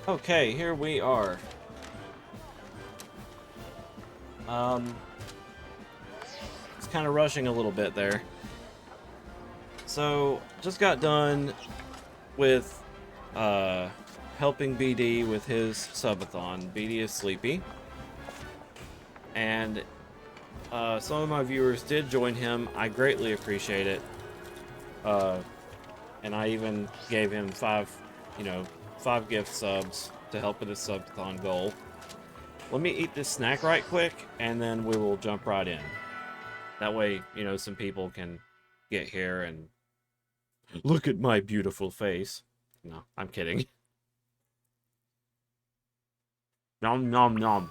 Okay, here we are. It's kind of rushing a little bit there. So, just got done with helping BD with his subathon. BD is sleepy. And some of my viewers did join him. I greatly appreciate it. Uh, and I even gave him five gift subs to help with his subathon goal. Let me eat this snack right quick, and then we will jump right in. That way, some people can get here and look at my beautiful face. No, I'm kidding. Nom nom nom.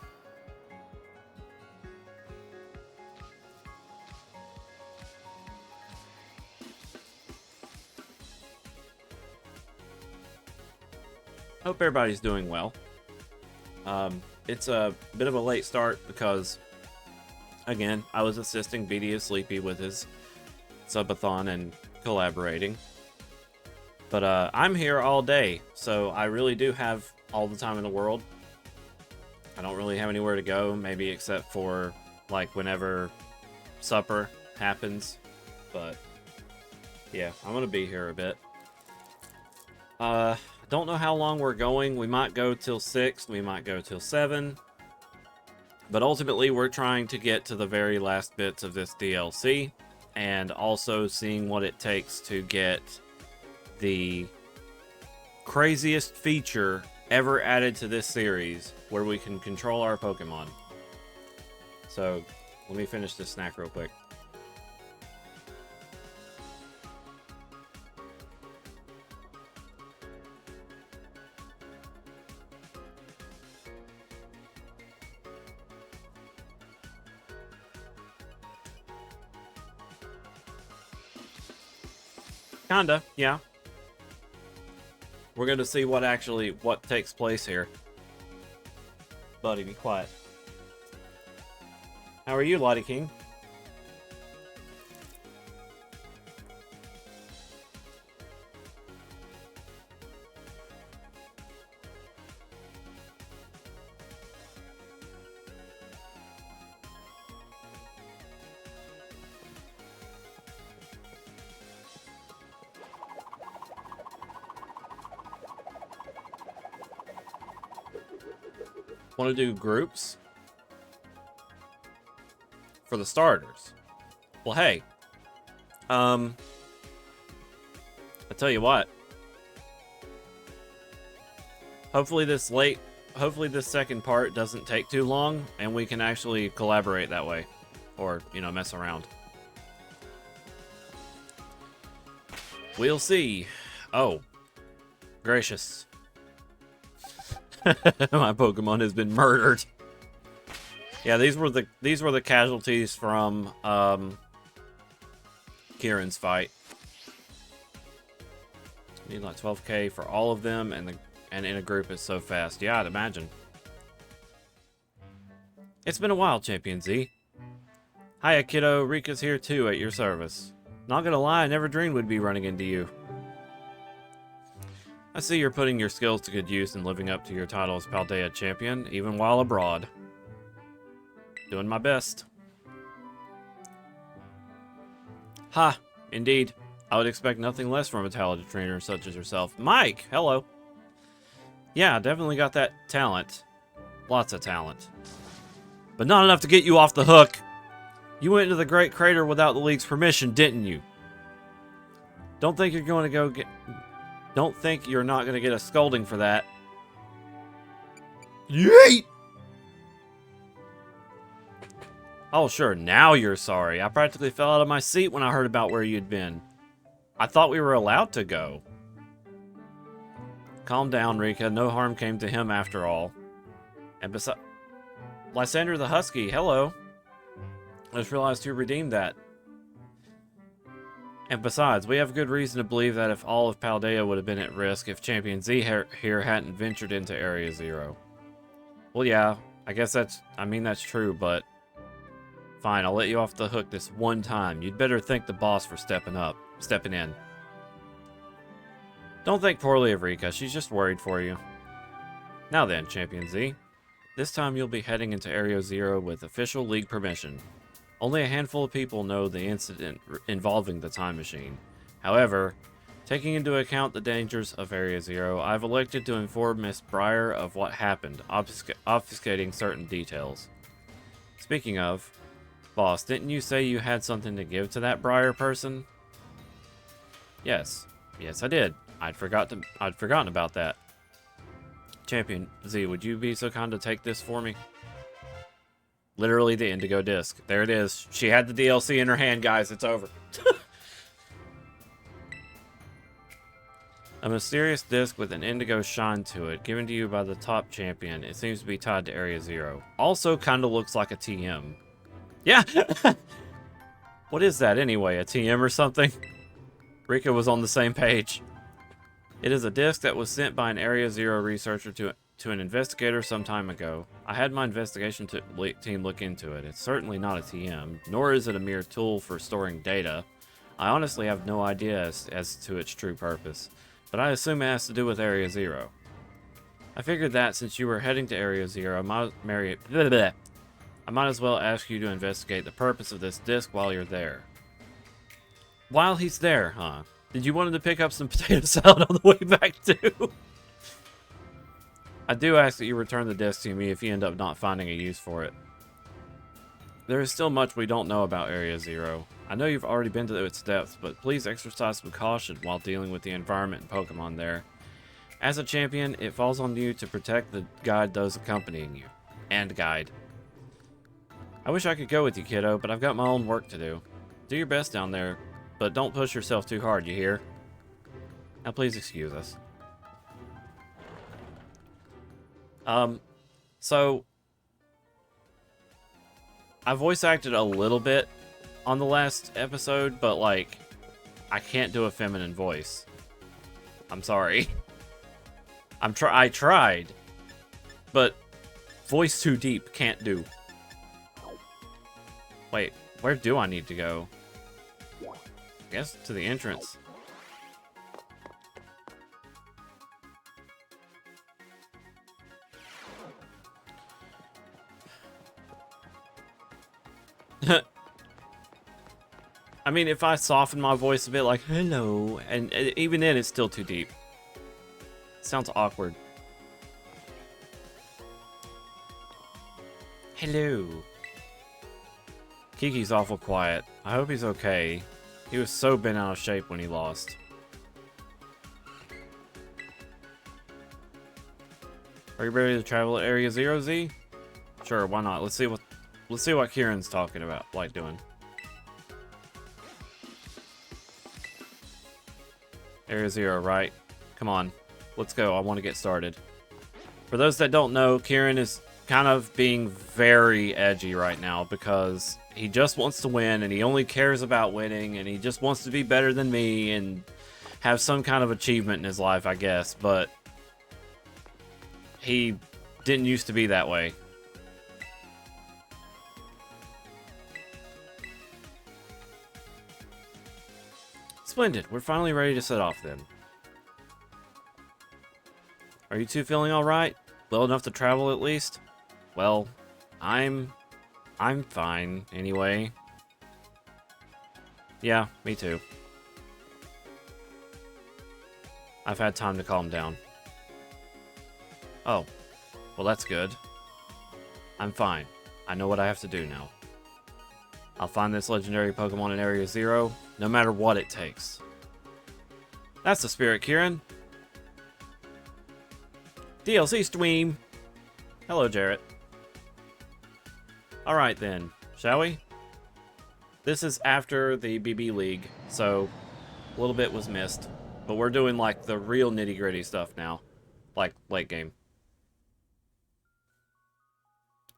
Hope everybody's doing well. It's a bit of a late start because, again, I was assisting BD is Sleepy with his subathon and collaborating. But I'm here all day, so I really do have all the time in the world. I don't really have anywhere to go, maybe except for, like, whenever supper happens. But, yeah, I'm going to be here a bit. Don't know how long we're going. We might go till 6, we might go till 7. But ultimately, we're trying to get to the very last bits of this DLC, and also seeing what it takes to get the craziest feature ever added to this series, where we can control our Pokemon. So, let me finish this snack real quick. Kinda, yeah. We're gonna see what takes place here. Buddy, be quiet. How are you, Lottie King? Want to do groups? For the starters. Well, hey. I tell you what. Hopefully this second part doesn't take too long, and we can actually collaborate that way. Or, mess around. We'll see. Oh. Gracious. My Pokemon has been murdered. Yeah, these were the casualties from Kieran's fight. Need like 12k for all of them, and in a group is so fast. Yeah, I'd imagine. It's been a while, Champion Z. Hiya, kiddo. Rika's here too, at your service. Not gonna lie, I never dreamed we'd be running into you. I see you're putting your skills to good use and living up to your title as Paldea champion, even while abroad. Doing my best. Ha! Indeed. I would expect nothing less from a talented trainer such as yourself. Mike! Hello! Yeah, definitely got that talent. Lots of talent. But not enough to get you off the hook! You went into the Great Crater without the League's permission, didn't you? Don't think you're going to go get... Don't think you're not going to get a scolding for that. Yeet! Oh, sure, now you're sorry. I practically fell out of my seat when I heard about where you'd been. I thought we were allowed to go. Calm down, Rika. No harm came to him after all. And besides... Lysander the Husky, hello. I just realized you redeemed that. And besides, we have good reason to believe that if all of Paldea would have been at risk if Champion Z here hadn't ventured into Area Zero. Well, yeah, I guess that's true, but... Fine, I'll let you off the hook this one time. You'd better thank the boss for stepping in. Don't think poorly of Rika, she's just worried for you. Now then, Champion Z. This time you'll be heading into Area Zero with official league permission. Only a handful of people know the incident involving the time machine. However, taking into account the dangers of Area Zero, I've elected to inform Miss Breyer of what happened, obfuscating certain details. Speaking of, boss, didn't you say you had something to give to that Breyer person? Yes. Yes, I did. I'd forgotten about that. Champion Z, would you be so kind to take this for me? Literally the Indigo disc. There it is. She had the DLC in her hand, guys. It's over. A mysterious disc with an indigo shine to it, given to you by the top champion. It seems to be tied to Area Zero. Also kind of looks like a TM. Yeah! What is that anyway? A TM or something? Rika was on the same page. It is a disc that was sent by an Area Zero researcher to an investigator some time ago. I had my investigation team look into it. It's certainly not a TM, nor is it a mere tool for storing data. I honestly have no idea as to its true purpose, but I assume it has to do with Area Zero. I figured that since you were heading to Area Zero, I might as well ask you to investigate the purpose of this disc while you're there. While he's there, huh? Did you want him to pick up some potato salad on the way back too? I do ask that you return the disc to me if you end up not finding a use for it. There is still much we don't know about Area Zero. I know you've already been to its depths, but please exercise some caution while dealing with the environment and Pokemon there. As a champion, it falls on you to protect the guide those accompanying you. And guide. I wish I could go with you, kiddo, but I've got my own work to do. Do your best down there, but don't push yourself too hard, you hear? Now please excuse us. So I voice acted a little bit on the last episode, but like, I can't do a feminine voice. I'm sorry. I tried, but voice too deep, can't do. Wait, where do I need to go? I guess to the entrance. I mean, if I soften my voice a bit, like, hello, and even then it's still too deep. Sounds awkward. Hello. Kiki's awful quiet. I hope he's okay. He was so bent out of shape when he lost. Are you ready to travel to Area Zero, Z? Sure, why not? Let's see what Kieran's talking about, like doing. Area Zero, right? Come on. Let's go. I want to get started. For those that don't know, Kieran is kind of being very edgy right now because he just wants to win and he only cares about winning and he just wants to be better than me and have some kind of achievement in his life, I guess, but he didn't used to be that way. Splendid. We're finally ready to set off then. Are you two feeling alright? Well enough to travel at least? Well, I'm fine anyway. Yeah, me too. I've had time to calm down. Oh, well that's good. I'm fine. I know what I have to do now. I'll find this legendary Pokemon in Area Zero, no matter what it takes. That's the spirit, Kieran. DLC stream. Hello, Jarrett. Alright then, shall we? This is after the BB League, so a little bit was missed. But we're doing like the real nitty-gritty stuff now. Like late game.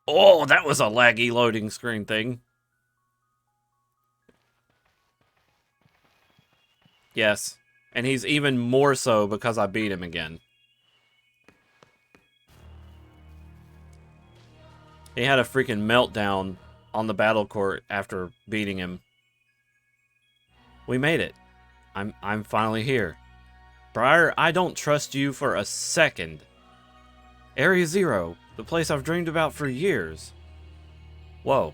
Oh, that was a laggy loading screen thing. Yes, and he's even more so because I beat him again. He had a freaking meltdown on the battle court after beating him. We made it. I'm finally here. Briar, I don't trust you for a second. Area Zero, the place I've dreamed about for years. Whoa,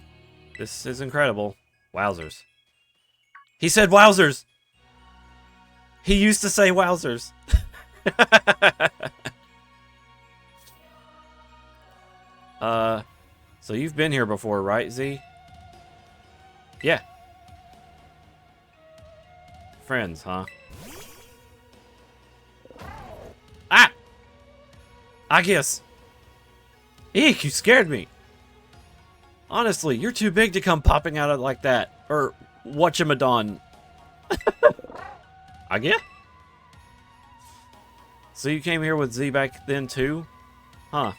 this is incredible. Wowzers. He said wowzers! He used to say wowzers. So you've been here before, right, Z? Yeah. Friends, huh? Ah! I guess. Eek, you scared me. Honestly, you're too big to come popping out of like that. Or whatchamadon. I guess. So you came here with Z back then too? Huh.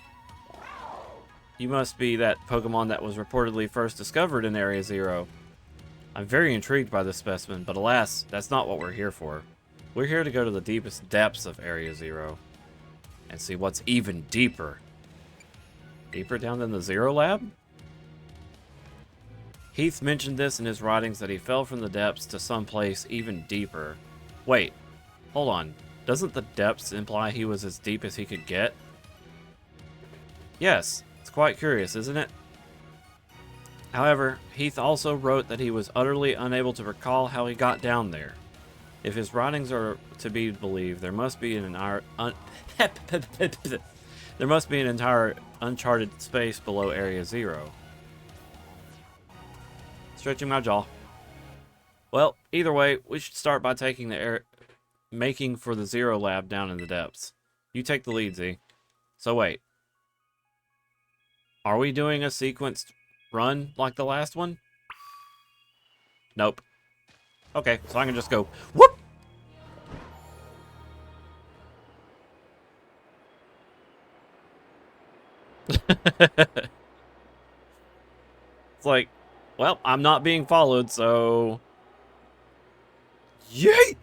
You must be that Pokemon that was reportedly first discovered in Area Zero. I'm very intrigued by this specimen, but alas, that's not what we're here for. We're here to go to the deepest depths of Area Zero and see what's even deeper. Deeper down than the Zero Lab? Heath mentioned this in his writings that he fell from the depths to someplace even deeper. Wait, hold on. Doesn't the depths imply he was as deep as he could get? Yes, it's quite curious, isn't it? However, Heath also wrote that he was utterly unable to recall how he got down there. If his writings are to be believed, there must be an entire uncharted space below Area Zero. Stretching my jaw. Well, either way, we should start by making for the Zero Lab down in the depths. You take the lead, Z. So wait. Are we doing a sequenced run like the last one? Nope. Okay, so I can just go whoop. It's like, well, I'm not being followed, so yeet.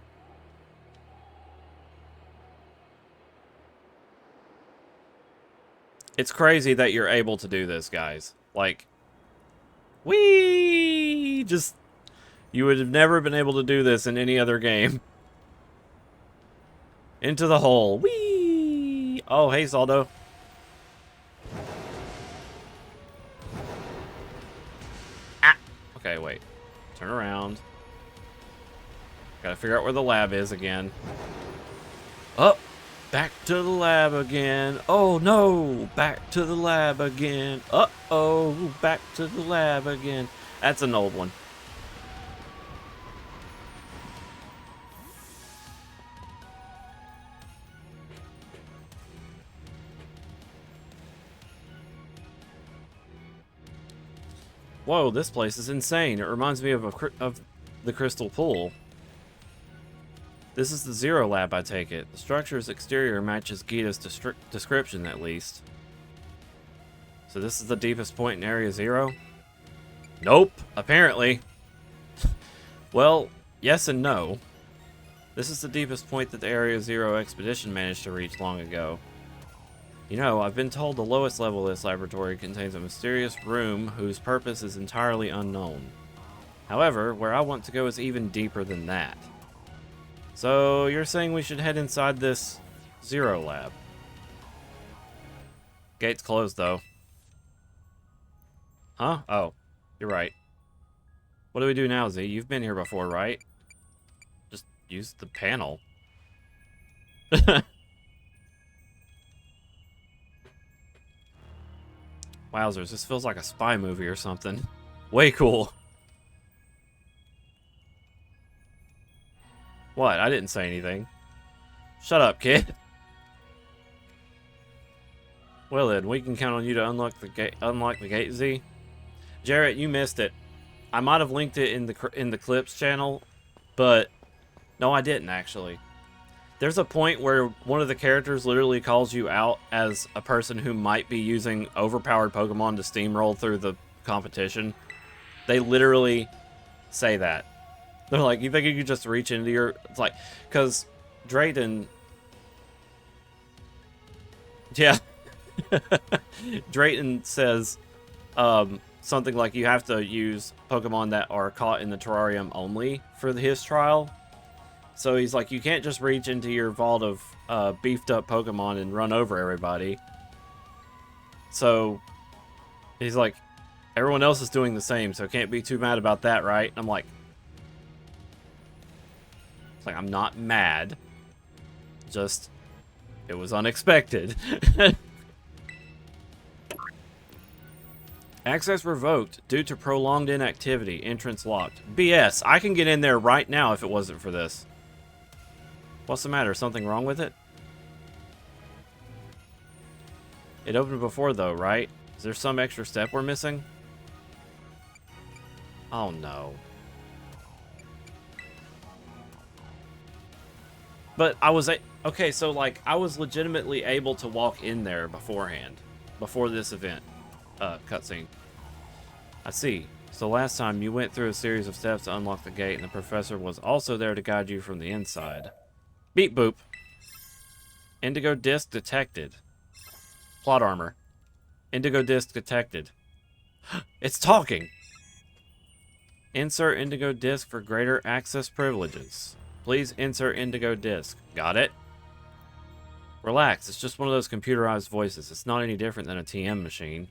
It's crazy that you're able to do this, guys. Like, whee! Just, you would have never been able to do this in any other game. Into the hole. Whee! Oh, hey, Saldo. Ah! Okay, wait. Turn around. Gotta figure out where the lab is again. Oh! Back to the lab again. Oh no! Back to the lab again. Uh-oh! Back to the lab again. That's an old one. Whoa, this place is insane. It reminds me of the Crystal Pool. This is the Zero Lab, I take it. The structure's exterior matches Gita's description, at least. So this is the deepest point in Area Zero? Nope, apparently. Well, yes and no. This is the deepest point that the Area Zero expedition managed to reach long ago. You know, I've been told the lowest level of this laboratory contains a mysterious room whose purpose is entirely unknown. However, where I want to go is even deeper than that. So, you're saying we should head inside this Zero Lab. Gate's closed, though. Huh? Oh, you're right. What do we do now, Z? You've been here before, right? Just use the panel. Wowzers, this feels like a spy movie or something. Way cool. What? I didn't say anything. Shut up, kid. Well then, we can count on you to unlock the gate, Z. Jarrett, you missed it. I might have linked it in the clips channel, but no, I didn't actually. There's a point where one of the characters literally calls you out as a person who might be using overpowered Pokemon to steamroll through the competition. They literally say that. They're like, you think you could just reach into your... It's like, because Drayton... Yeah. Drayton says something like you have to use Pokemon that are caught in the terrarium only for his trial. So he's like, you can't just reach into your vault of beefed up Pokemon and run over everybody. So he's like, everyone else is doing the same, so can't be too mad about that, right? And I'm like, it's like, I'm not mad. Just, it was unexpected. Access revoked due to prolonged inactivity. Entrance locked. BS. I can get in there right now if it wasn't for this. What's the matter? Something wrong with it? It opened before though, right? Is there some extra step we're missing? Oh no. But I was... Okay, so like, I was legitimately able to walk in there beforehand. Before this event. Cutscene. I see. So last time you went through a series of steps to unlock the gate, and the professor was also there to guide you from the inside. Beep boop. Indigo disc detected. Plot armor. Indigo disc detected. It's talking! Insert indigo disc for greater access privileges. Please insert indigo disc. Got it? Relax, it's just one of those computerized voices. It's not any different than a TM machine.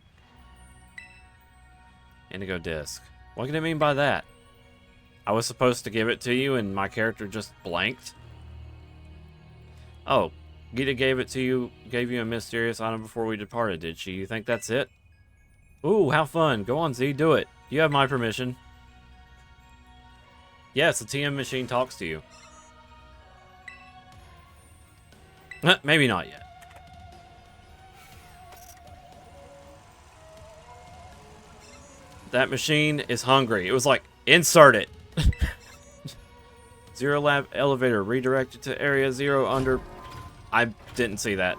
Indigo disc. What can it mean by that? I was supposed to give it to you and my character just blanked? Oh, Gita gave it to you, gave you a mysterious item before we departed, did she? You think that's it? Ooh, how fun. Go on, Z, do it. You have my permission. Yes, the TM machine talks to you. Maybe not yet. That machine is hungry. It was like, insert it. Zero lab elevator redirected to area 0 under... I didn't see that.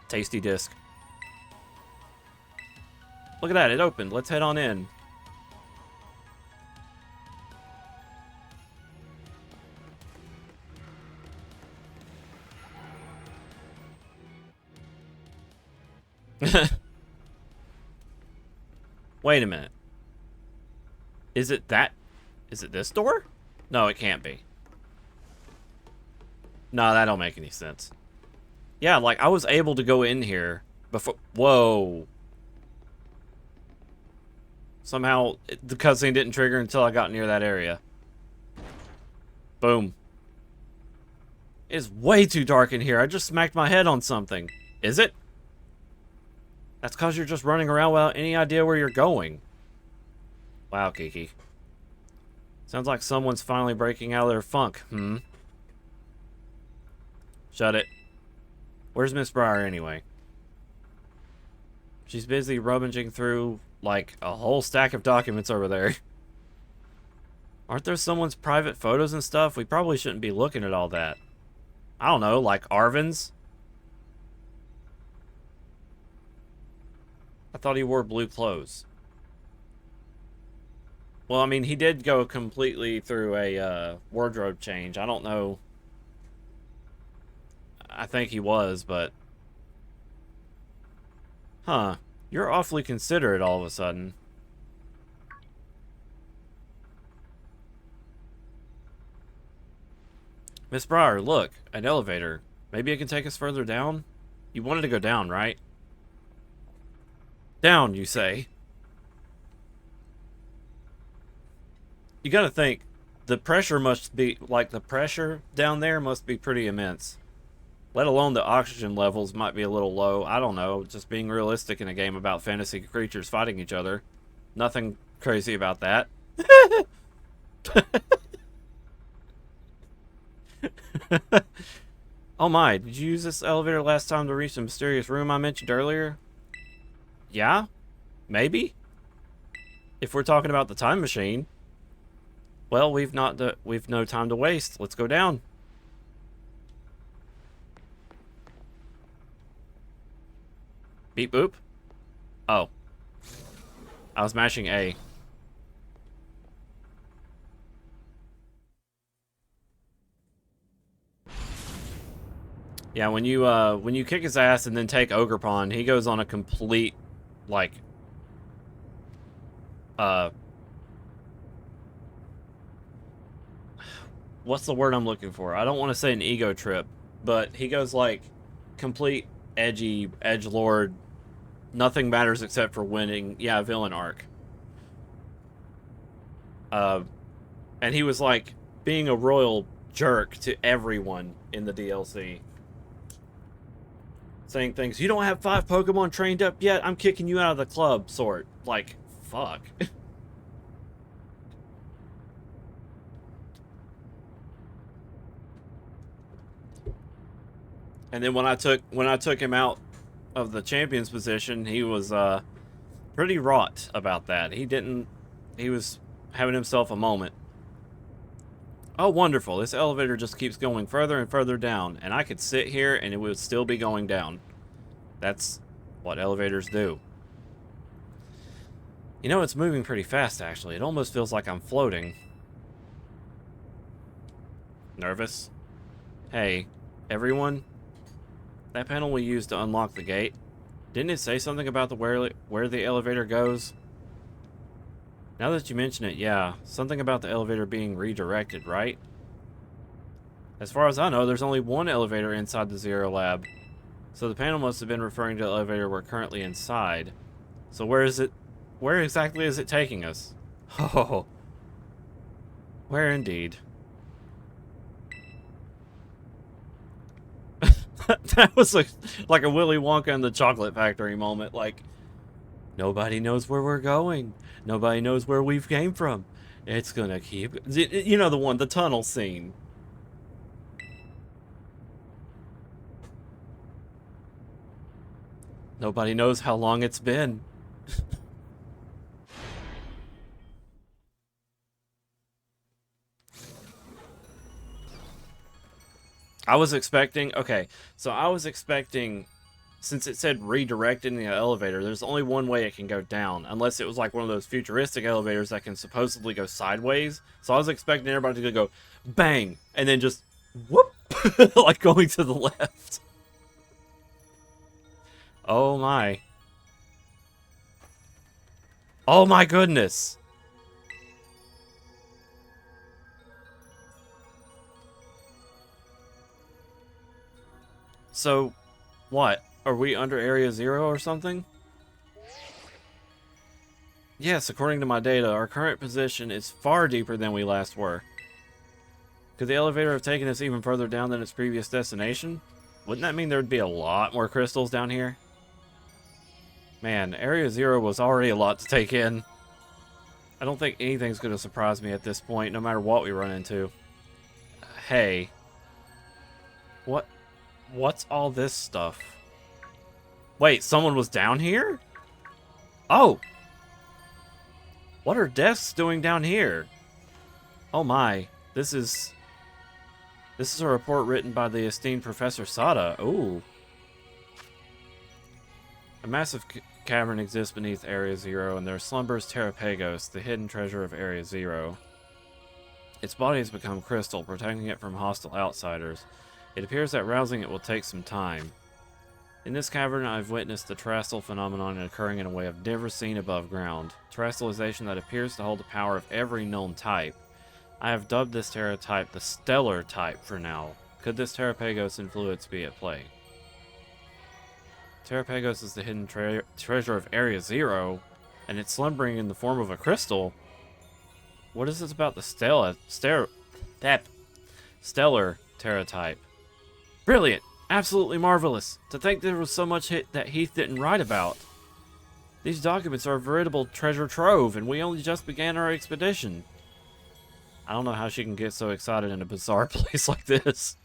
Tasty disc. Look at that, it opened. Let's head on in. Wait a minute. Is it that? Is it this door? No, it can't be. No, that don't make any sense. Yeah, like, I was able to go in here before... Whoa. Somehow, the cutscene didn't trigger until I got near that area. Boom. It's way too dark in here. I just smacked my head on something. Is it? That's because you're just running around without any idea where you're going. Wow, Kiki. Sounds like someone's finally breaking out of their funk, Shut it. Where's Miss Briar anyway? She's busy rummaging through, like, a whole stack of documents over there. Aren't there someone's private photos and stuff? We probably shouldn't be looking at all that. I don't know, like Arvin's? I thought he wore blue clothes. Well, I mean, he did go completely through a wardrobe change. I don't know. I think he was, but... Huh. You're awfully considerate all of a sudden. Miss Briar, look. An elevator. Maybe it can take us further down? You wanted to go down, right? Down, you say? You gotta think, the pressure must be, like, the pressure down there must be pretty immense. Let alone the oxygen levels might be a little low. I don't know, just being realistic in a game about fantasy creatures fighting each other. Nothing crazy about that. Oh my, did you use this elevator last time to reach the mysterious room I mentioned earlier? Yeah? Maybe? If we're talking about the time machine. Well, we've no time to waste. Let's go down. Beep boop. Oh. I was mashing A. Yeah, when you kick his ass and then take Ogrepon, he goes on a complete, like, what's the word I'm looking for? I don't want to say an ego trip, but he goes like complete edgy edgelord. Nothing matters except for winning. Yeah, villain arc. Uh, and he was like being a royal jerk to everyone in the DLC, saying things. You don't have 5 Pokemon trained up yet. I'm kicking you out of the club. Sort like fuck. And then when I took him out of the champion's position, he was pretty wrought about that. He was having himself a moment. Oh, wonderful. This elevator just keeps going further and further down, and I could sit here and it would still be going down. That's what elevators do. You know, it's moving pretty fast, actually. It almost feels like I'm floating. Nervous? Hey, everyone? That panel we used to unlock the gate, didn't it say something about where the elevator goes? Now that you mention it, yeah, something about the elevator being redirected, right? As far as I know, there's only one elevator inside the Zero Lab, so the panel must have been referring to the elevator we're currently inside. So where is it? Where exactly is it taking us? Oh, where indeed? That was like a Willy Wonka and the Chocolate Factory moment. Like, nobody knows where we're going. Nobody knows where we've came from. It's gonna keep... You know the one, the tunnel scene. Nobody knows how long it's been. I was expecting... Okay, so I was expecting... Since it said redirect in the elevator, there's only one way it can go down. Unless it was like one of those futuristic elevators that can supposedly go sideways. So I was expecting everybody to go bang, and then just whoop, like going to the left. Oh my. Oh my goodness. So, what? Are we under Area Zero or something? Yes, according to my data, our current position is far deeper than we last were. Could the elevator have taken us even further down than its previous destination? Wouldn't that mean there would be a lot more crystals down here? Man, Area Zero was already a lot to take in. I don't think anything's going to surprise me at this point, no matter what we run into. Hey. What's all this stuff? Wait, someone was down here? Oh! What are desks doing down here? Oh my, this is a report written by the esteemed Professor Sada. Ooh. A massive cavern exists beneath Area Zero, and there slumbers Terrapagos, the hidden treasure of Area Zero. Its body has become crystal, protecting it from hostile outsiders. It appears that rousing it will take some time. In this cavern, I've witnessed the terrestrial phenomenon occurring in a way I've never seen above ground. Terrestrialization that appears to hold the power of every known type. I have dubbed this Terra type the Stellar type for now. Could this Terrapagos influence be at play? Terrapagos is the hidden treasure of Area Zero, and it's slumbering in the form of a crystal. What is this about the Stellar Terra type? Brilliant! Absolutely marvelous! To think there was so much that Heath didn't write about. These documents are a veritable treasure trove, and we only just began our expedition. I don't know how she can get so excited in a bizarre place like this.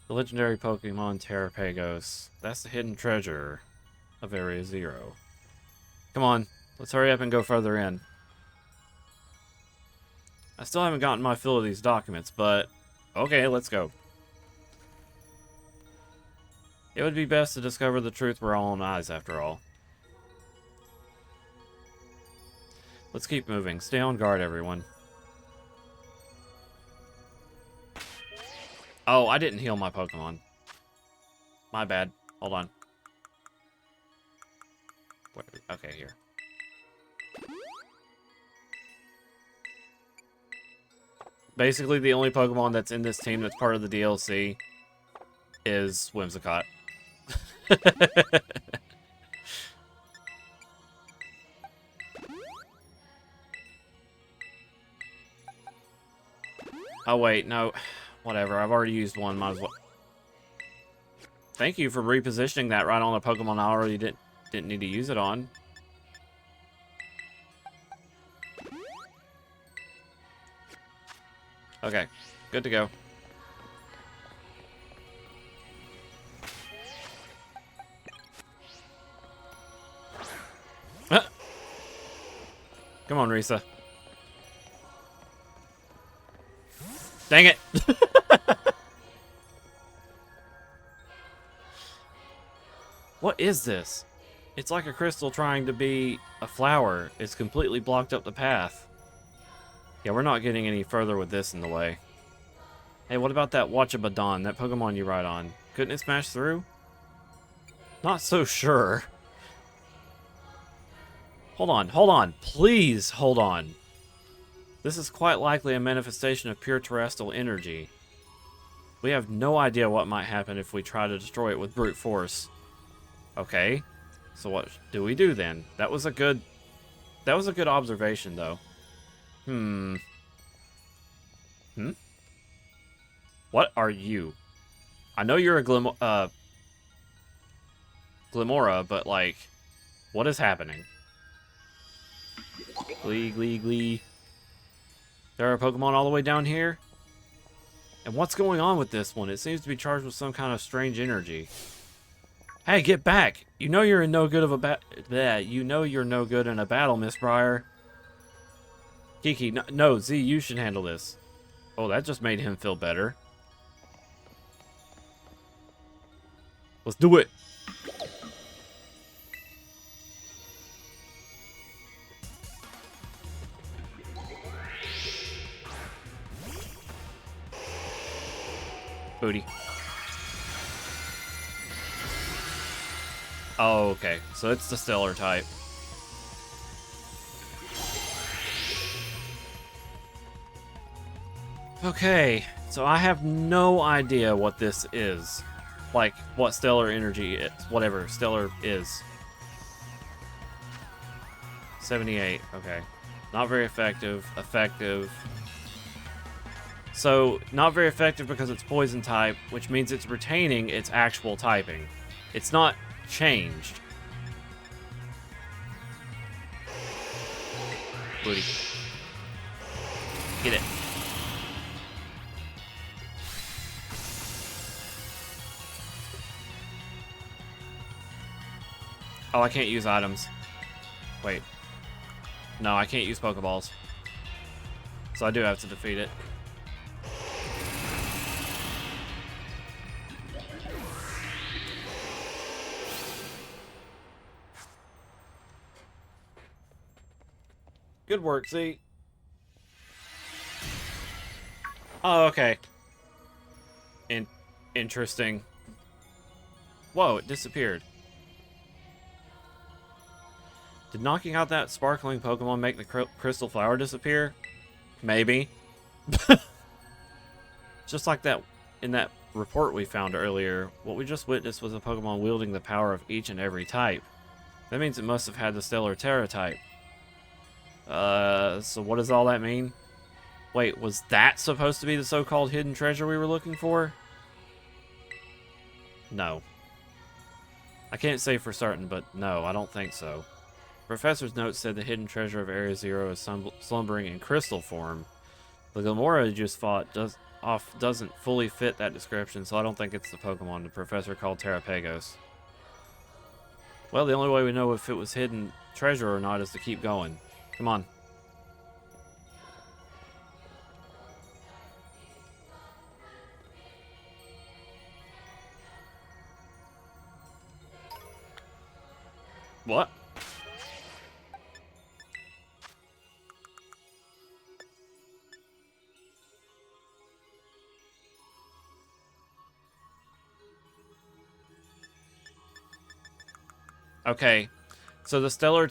The legendary Pokemon Terrapagos. That's the hidden treasure of Area Zero. Come on, let's hurry up and go further in. I still haven't gotten my fill of these documents, but okay, let's go. It would be best to discover the truth with our own eyes, after all. Let's keep moving. Stay on guard, everyone. Oh, I didn't heal my Pokemon. My bad. Hold on. Wait, okay, here. Basically, the only Pokemon that's in this team that's part of the DLC is Whimsicott. Oh, wait, no. Whatever, I've already used one, might as well. Thank you for repositioning that right on a Pokemon I already didn't need to use it on. Okay, good to go. Come on, Risa. Dang it! What is this? It's like a crystal trying to be a flower. It's completely blocked up the path. Yeah, we're not getting any further with this in the way. Hey, what about that Watchabadon, that Pokemon you ride on? Couldn't it smash through? Not so sure. Hold on. Please hold on. This is quite likely a manifestation of pure terrestrial energy. We have no idea what might happen if we try to destroy it with brute force. Okay, so what do we do then? That was a good observation, though. What are you? I know you're a Glimora, but like, what is happening? Glee. There are Pokemon all the way down here? And what's going on with this one? It seems to be charged with some kind of strange energy. Hey, get back! You know you're no good in a battle, Miss Briar. Kiki, no, Z, you should handle this. Oh, that just made him feel better. Let's do it! Booty. Oh, okay. So it's the Stellar type. Okay, so I have no idea what this is. Like, what Stellar Energy is. Whatever Stellar is. 78, okay. Not very effective. Effective. So, not very effective because it's Poison type, which means it's retaining its actual typing. It's not changed. Booty. Get it. Oh, I can't use items. Wait. No, I can't use Pokeballs. So I do have to defeat it. Good work, Z. Oh, okay. Interesting. Whoa, it disappeared. Did knocking out that sparkling Pokemon make the crystal flower disappear? Maybe. Just like that in that report we found earlier, what we just witnessed was a Pokemon wielding the power of each and every type. That means it must have had the Stellar Terra type. So what does all that mean? Wait, was that supposed to be the so-called hidden treasure we were looking for? No. I can't say for certain, but no, I don't think so. Professor's note said the hidden treasure of Area Zero is slumbering in crystal form. The Glimora you just fought doesn't fully fit that description, so I don't think it's the Pokemon the professor called Terrapagos. Well, the only way we know if it was hidden treasure or not is to keep going. Come on. What? Okay, so the Stellar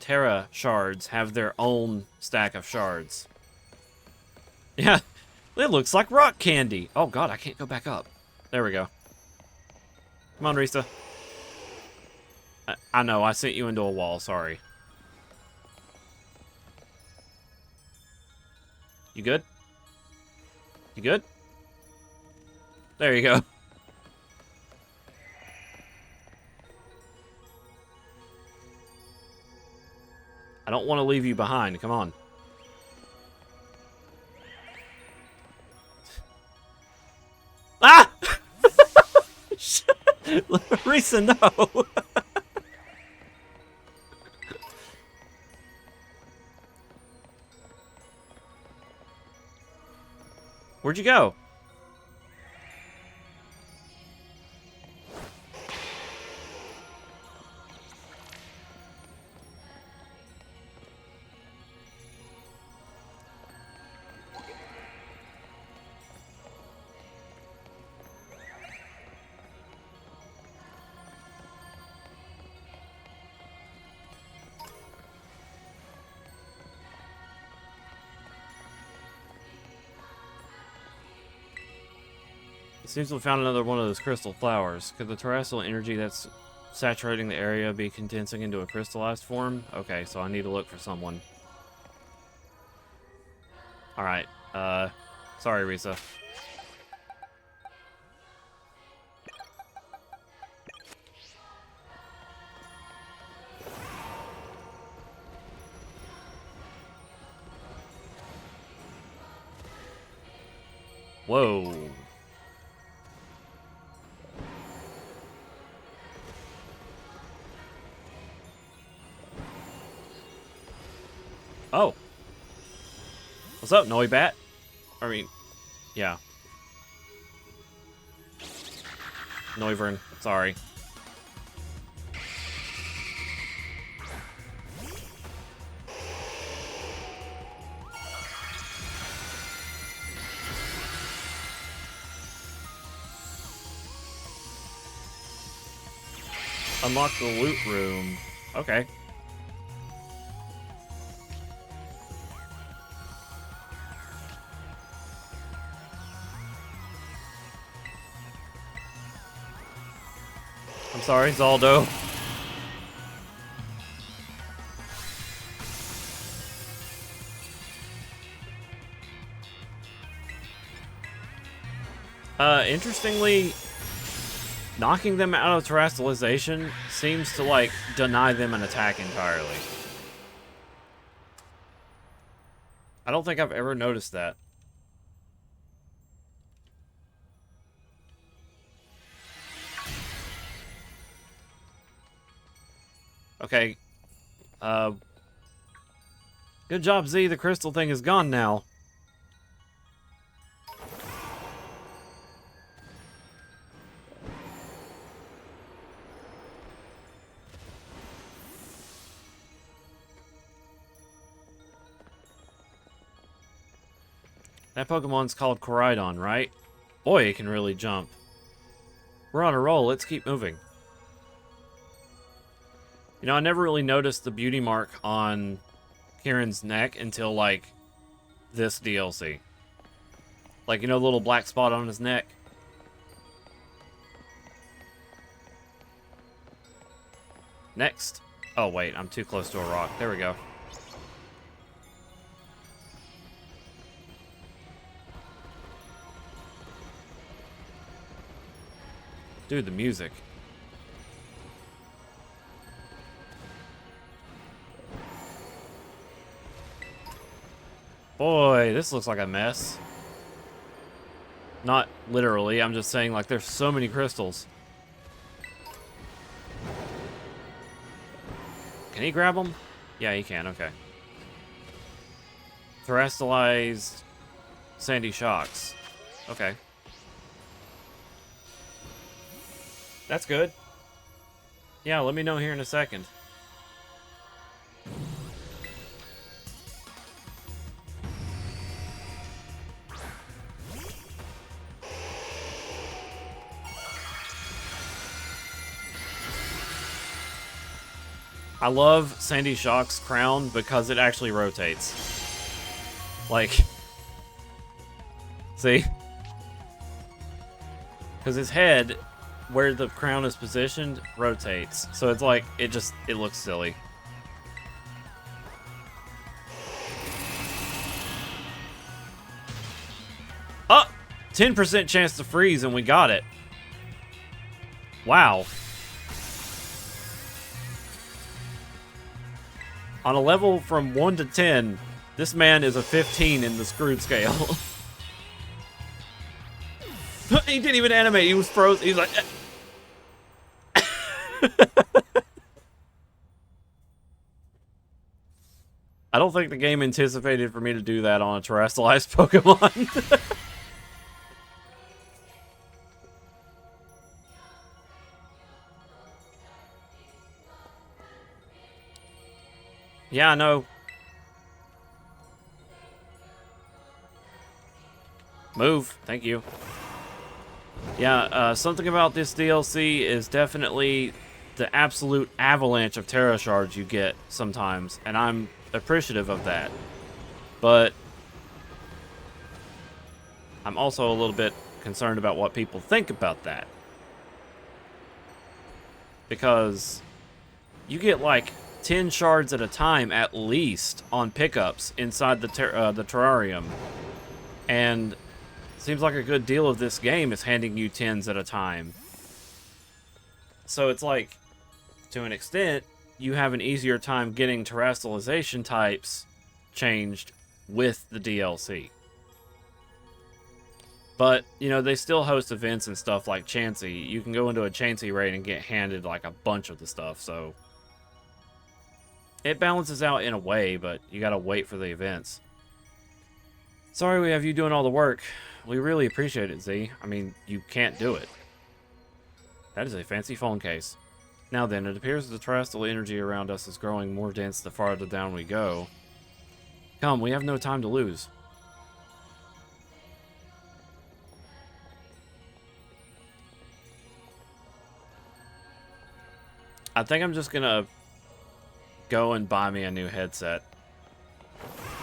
Terra shards have their own stack of shards. Yeah, it looks like rock candy. Oh god, I can't go back up. There we go. Come on, Risa. I know, I sent you into a wall, sorry. You good? You good? There you go. I don't want to leave you behind, come on. Ah! Risa, no! Where'd you go? It seems we found another one of those crystal flowers. Could the terrestrial energy that's saturating the area be condensing into a crystallized form? Okay, so I need to look for someone. Alright, sorry, Risa. Whoa. Oh. What's up, Noibat? I mean, yeah. Noivern, sorry. Unlock the loot room. Okay. I'm sorry, Zaldo. Interestingly, knocking them out of terrestrialization seems to, like, deny them an attack entirely. I don't think I've ever noticed that. Okay. Good job, Z. The crystal thing is gone now. That Pokemon's called Koraidon, right? Boy, it can really jump. We're on a roll. Let's keep moving. You know, I never really noticed the beauty mark on Kieran's neck until, like, this DLC. Like, you know, the little black spot on his neck? Next. Oh, wait, I'm too close to a rock. There we go. Dude, the music. Boy, this looks like a mess. Not literally, I'm just saying, like, there's so many crystals. Can he grab them? Yeah, he can, okay. Terrestrialized sandy shocks. Okay. That's good. Yeah, let me know here in a second. I love Sandy Shock's crown because it actually rotates. Like, See? Because his head, where the crown is positioned, rotates. So it's like, it looks silly. Oh! 10% chance to freeze, and we got it. Wow. On a level from 1 to 10, this man is a 15 in the screwed scale. He didn't even animate. He was frozen. He's like... I don't think the game anticipated for me to do that on a terrestrialized Pokemon. Yeah, I know. Move. Thank you. Yeah, something about this DLC is definitely the absolute avalanche of Terra Shards you get sometimes, and I'm appreciative of that. But I'm also a little bit concerned about what people think about that. Because you get like 10 shards at a time at least on pickups inside the terrarium. And seems like a good deal of this game is handing you 10s at a time. So it's like, to an extent, you have an easier time getting terrestrialization types changed with the DLC. But, you know, they still host events and stuff like Chansey. You can go into a Chansey raid and get handed like a bunch of the stuff, so it balances out in a way, but you gotta wait for the events. Sorry we have you doing all the work. We really appreciate it, Z. I mean, you can't do it. That is a fancy phone case. Now then, it appears the terrestrial energy around us is growing more dense the farther down we go. Come, we have no time to lose. I think I'm just gonna go and buy me a new headset.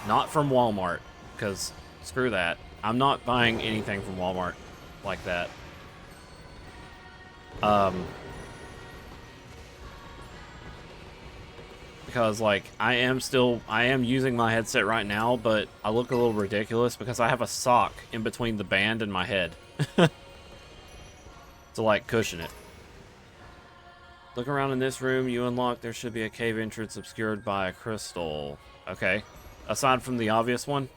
Not from Walmart, because screw that. I'm not buying anything from Walmart like that. Because, like, I am using my headset right now, but I look a little ridiculous because I have a sock in between the band and my head. To, like, cushion it. Look around in this room you unlock. There should be a cave entrance obscured by a crystal. Okay. Aside from the obvious one.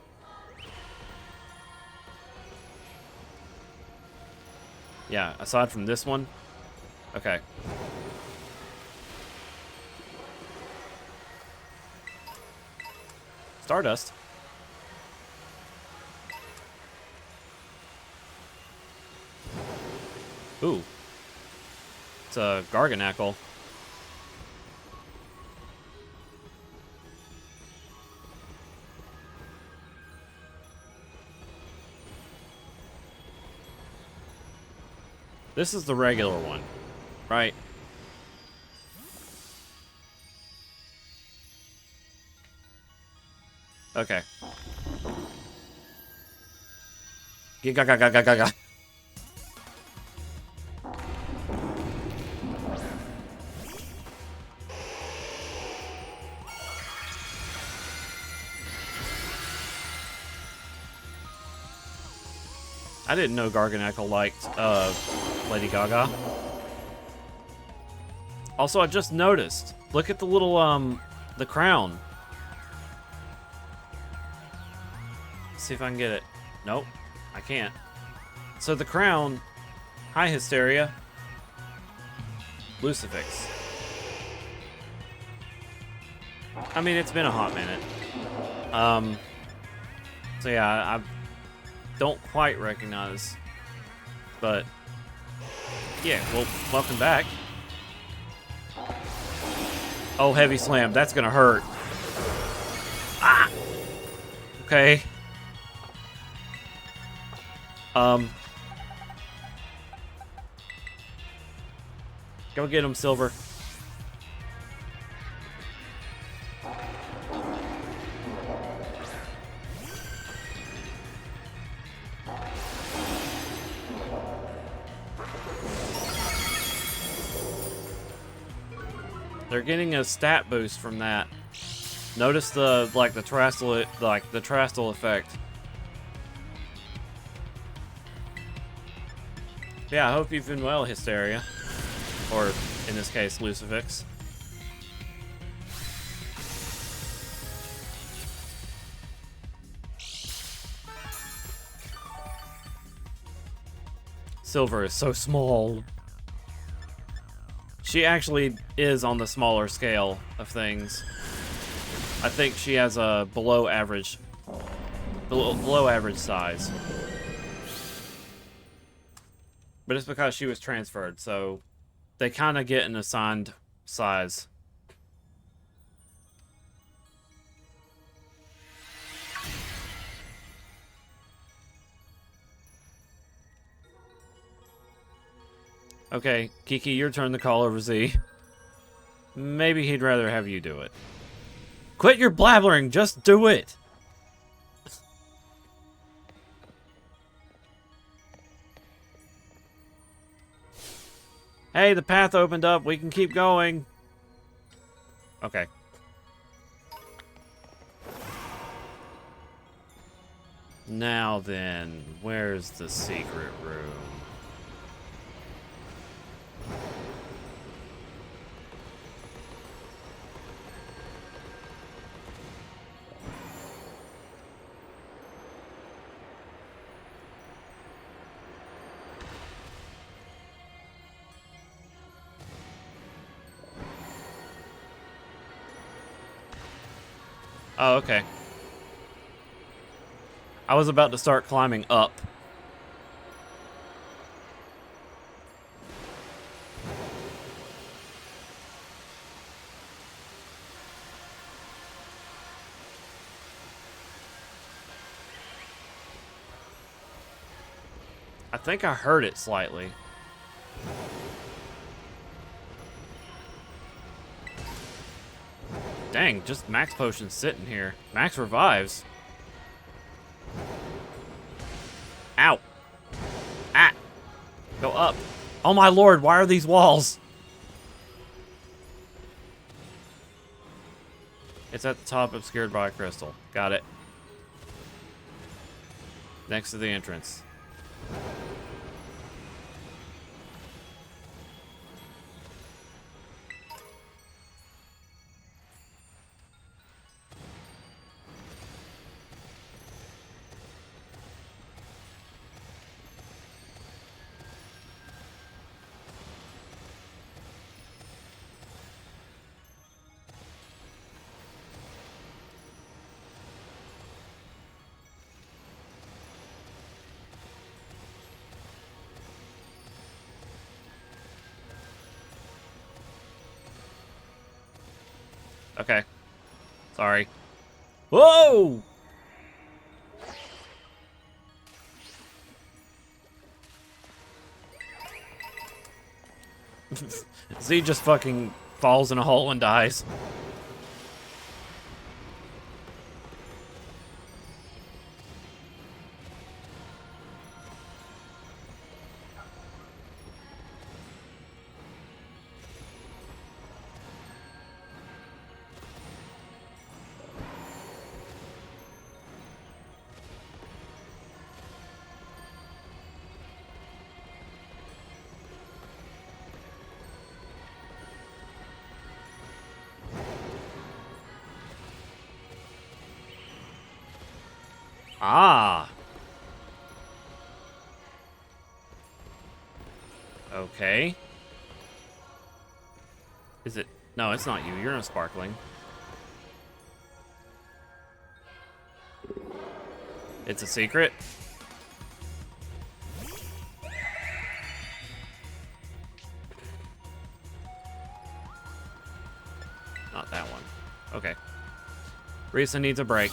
Yeah, aside from this one. Okay. Stardust. Ooh. It's a Garganackle. This is the regular one, right? Okay. Giga. I didn't know Garganackle liked Lady Gaga. Also, I just noticed. Look at the little the crown. See if I can get it. Nope, I can't. So the crown. Hi, Hysteria. Lucifix. I mean, it's been a hot minute. So yeah, I don't quite recognize, but yeah, well, welcome back. Oh, heavy slam, that's gonna hurt. Ah! Okay. Go get him, Silver. They're getting a stat boost from that. Notice the terrestrial effect. Yeah, I hope you've been well, Hysteria. Or, in this case, Lucifix. Silver is so small. She actually is on the smaller scale of things. I think she has a below average size. But it's because she was transferred, so they kind of get an assigned size. Okay, Kiki, your turn to call over Z. Maybe he'd rather have you do it. Quit your blabbering, just do it! Hey, the path opened up, we can keep going. Okay. Now then, where's the secret room? Oh, okay. I was about to start climbing up. I think I heard it slightly. Dang, just max potions sitting here. Max revives. Ow. Ah. Go up. Oh my lord, why are these walls? It's at the top, obscured by a crystal. Got it. Next to the entrance. Okay. Sorry. Whoa! Z just fucking falls in a hole and dies. Ah. Okay. Is it? No, it's not you. You're a sparkling. It's a secret? Not that one. Okay. Risa needs a break.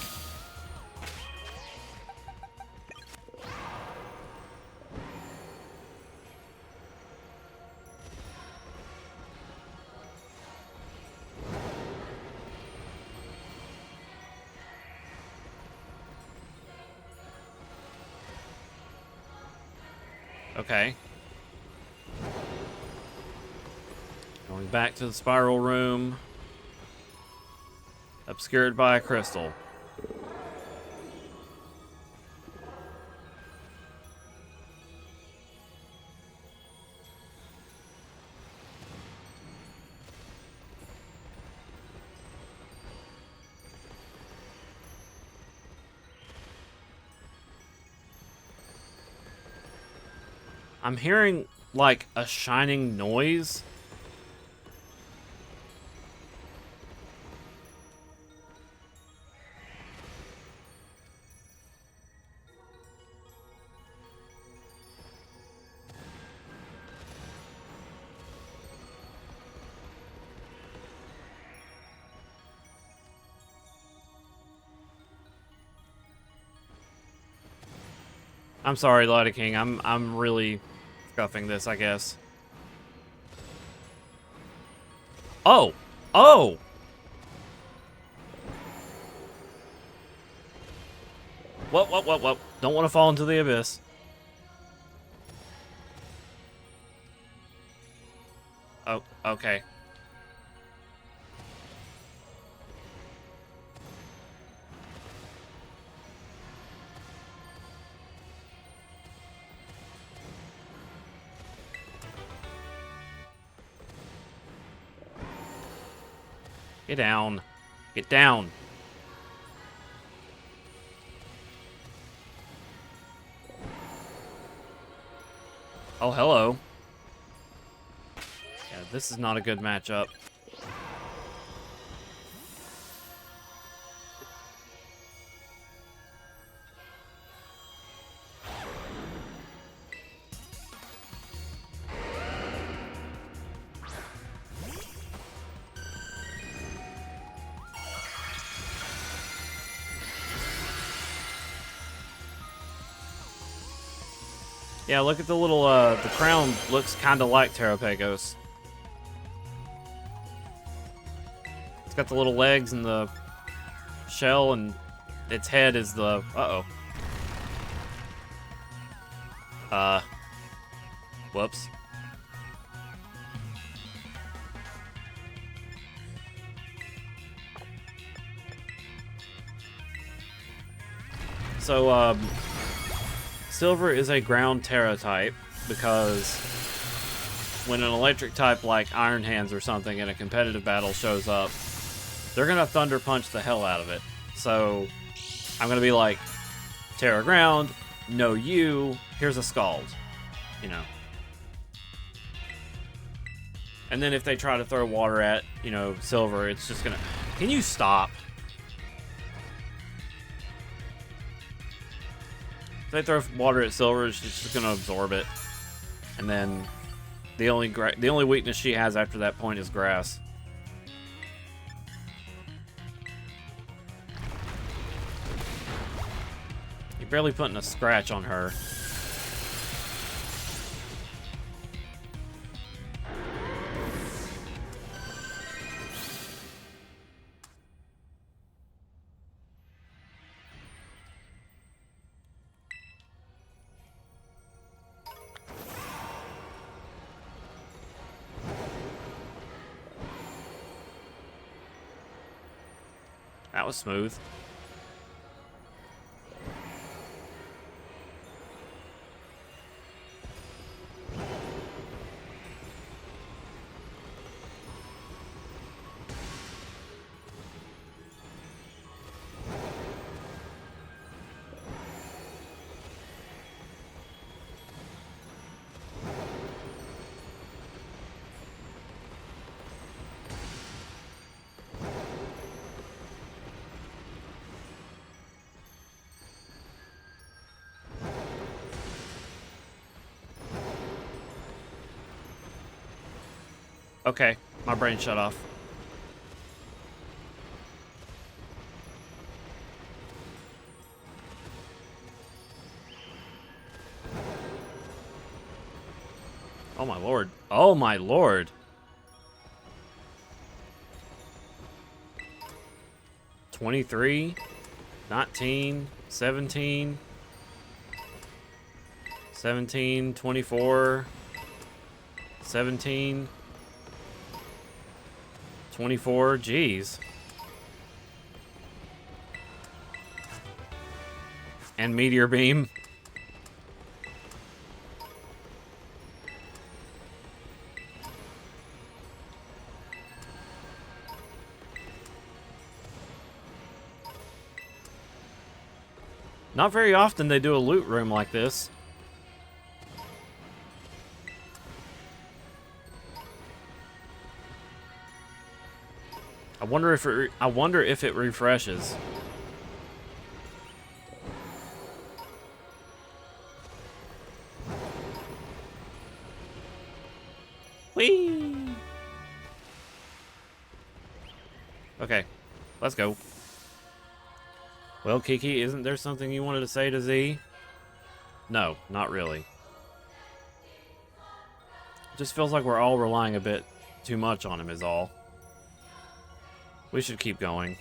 Okay. Going back to the spiral room. Obscured by a crystal. I'm hearing, like, a shining noise. I'm sorry, Lighter King. I'm really scuffing this, I guess. Oh! Oh! What? Don't want to fall into the abyss. Oh, okay. Get down. Get down. Oh, hello. Yeah, this is not a good matchup. Yeah, look at the little, the crown looks kind of like Terrapagos. It's got the little legs and the shell, and its head is the... Uh-oh. Whoops. So, Silver is a ground Terra type because when an electric type like Iron Hands or something in a competitive battle shows up, they're gonna Thunder Punch the hell out of it. So I'm gonna be like, Terra Ground, no you, here's a Scald, you know. And then if they try to throw water at, you know, Silver, it's just gonna... Can you stop? If they throw water at Silver, it's just gonna absorb it. And then the only weakness she has after that point is grass. You're barely putting a scratch on her. That was smooth. Okay, my brain shut off. Oh my lord. Oh my lord. 23, 19, 17, 17, 24, 17. 24, geez. And Meteor Beam. Not very often they do a loot room like this. I wonder if it refreshes. Whee! Okay, let's go. Well, Kiki, isn't there something you wanted to say to Z? No, not really. Just feels like we're all relying a bit too much on him is all. We should keep going.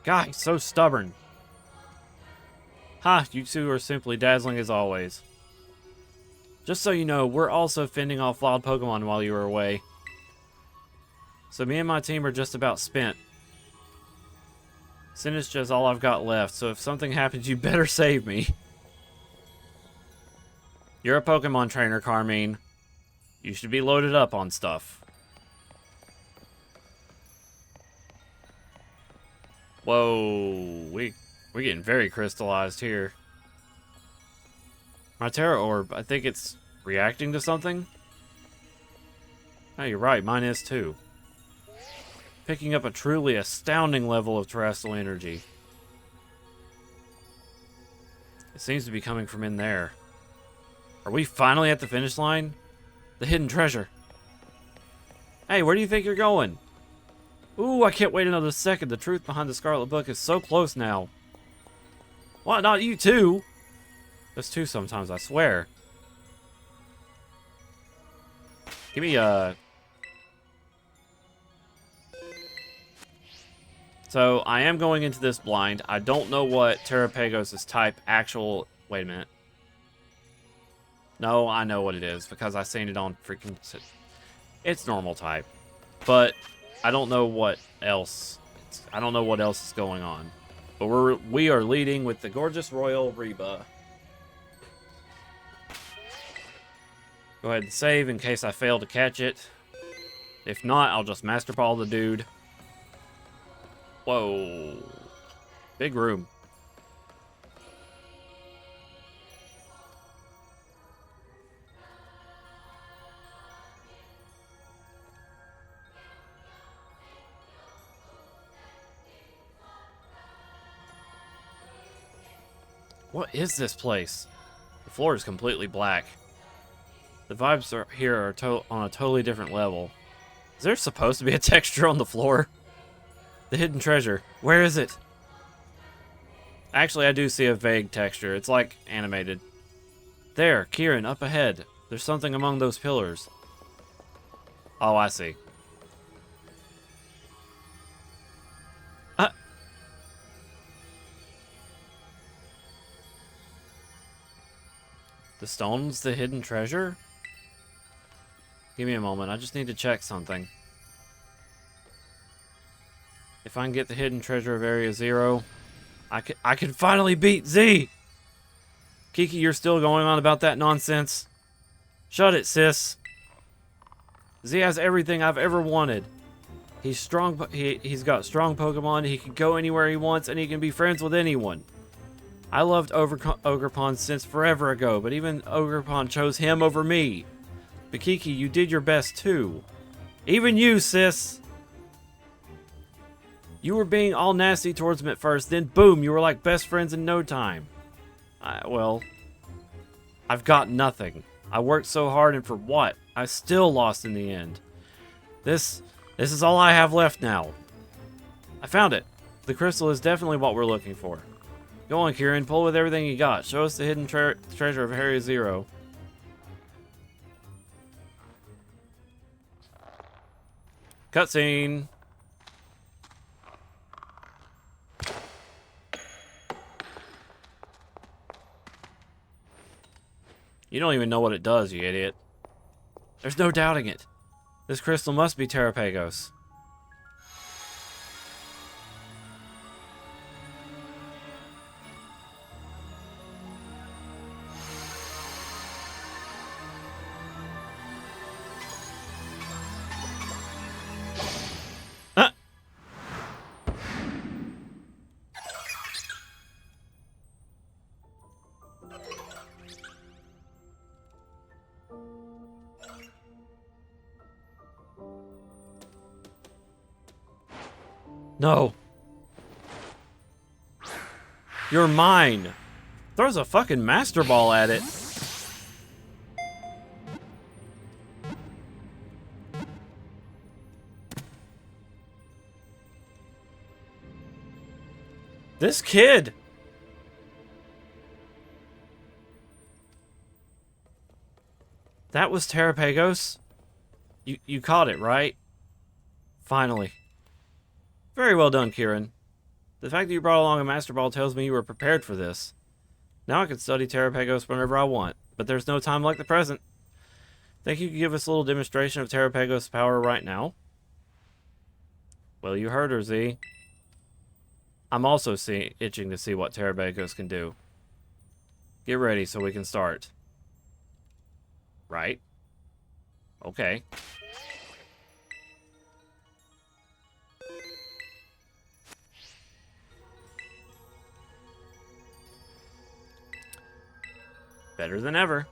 God, he's so stubborn. Ha, you two are simply dazzling as always. Just so you know, we're also fending off wild Pokemon while you were away. So me and my team are just about spent. Sinistcha is all I've got left, so if something happens, you better save me. You're a Pokemon trainer, Carmine. You should be loaded up on stuff. Whoa, we're getting very crystallized here. My Terra Orb, I think it's reacting to something? Oh, you're right, mine is too. Picking up a truly astounding level of terrestrial energy. It seems to be coming from in there. Are we finally at the finish line? The hidden treasure. Hey, where do you think you're going? Ooh, I can't wait another second. The truth behind the Scarlet Book is so close now. What, not you too? There's two sometimes, I swear. Give me a... So, I am going into this blind. I don't know what Terrapagos' type actual... Wait a minute. No, I know what it is, because I've seen it on freaking... It's normal type. But, I don't know what else... I don't know what else is going on. But we are leading with the gorgeous Royal Reba. Go ahead and save in case I fail to catch it. If not, I'll just Master Ball the dude. Whoa. Big room. What is this place? The floor is completely black. The vibes here are on a totally different level. Is there supposed to be a texture on the floor? The hidden treasure. Where is it? Actually, I do see a vague texture. It's like animated. There, Kieran, up ahead. There's something among those pillars. Oh, I see. The stone's the hidden treasure? Give me a moment. I just need to check something. If I can get the hidden treasure of Area 0, I can finally beat Z! Kiki, you're still going on about that nonsense? Shut it, sis. Z has everything I've ever wanted. He's strong. He's got strong Pokemon. He can go anywhere he wants, and he can be friends with anyone. I loved Ogerpon since forever ago, but even Ogerpon chose him over me. But Kiki, you did your best too. Even you, sis. You were being all nasty towards him at first, then boom, you were like best friends in no time. Well, I've got nothing. I worked so hard, and for what? I still lost in the end. This is all I have left now. I found it. The crystal is definitely what we're looking for. Go on, Kieran. Pull with everything you got. Show us the hidden treasure of Area 0. Cutscene. You don't even know what it does, you idiot. There's no doubting it. This crystal must be Terrapagos. No. You're mine. Throws a fucking Master Ball at it. This kid. That was Terrapagos. You caught it, right? Finally. Very well done, Kieran. The fact that you brought along a Master Ball tells me you were prepared for this. Now I can study Terrapagos whenever I want, but there's no time like the present. Think you could give us a little demonstration of Terrapagos' power right now? Well, you heard her, Z. I'm also itching to see what Terrapagos can do. Get ready so we can start. Right? Okay. Better than ever.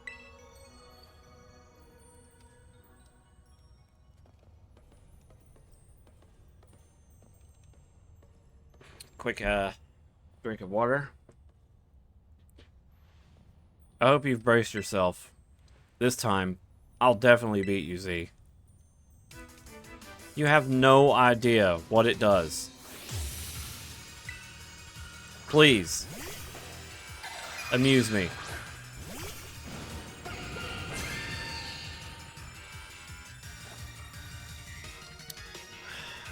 Quick drink of water. I hope you've braced yourself. This time, I'll definitely beat you, Z. You have no idea what it does. Please. Amuse me.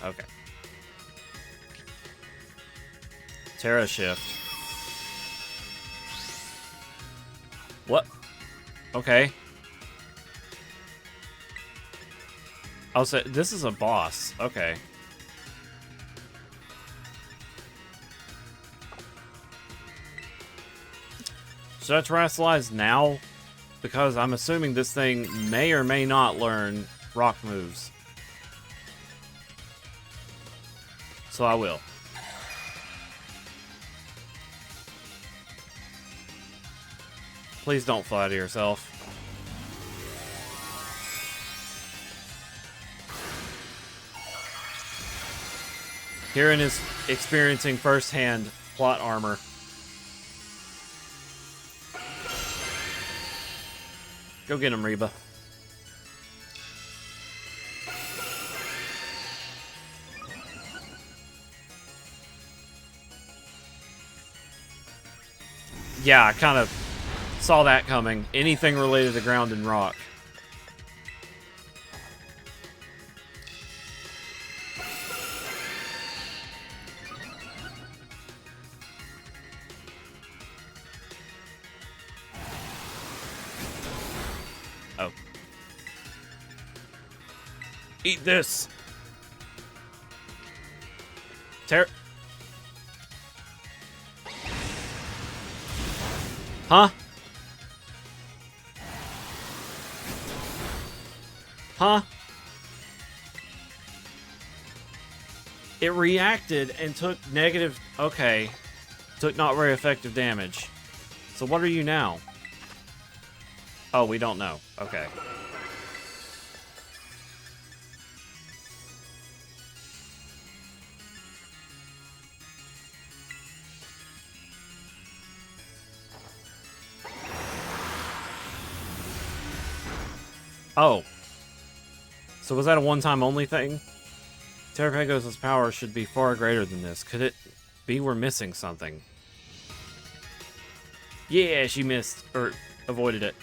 Okay. Terra Shift. What? Okay. I'll say this is a boss. Okay. Should I terrestrialize now? Because I'm assuming this thing may or may not learn rock moves. So I will. Please don't fly to yourself. Kieran is experiencing first-hand plot armor. Go get him, Reba. Yeah, I kind of saw that coming. Anything related to ground and rock. Oh. Eat this. Huh? Huh? It reacted and took negative... Okay. Took not very effective damage. So what are you now? Oh, we don't know. Okay. Oh. So was that a one-time only thing? Terrapagos' power should be far greater than this. Could it be we're missing something? Yeah, she missed. Or avoided it.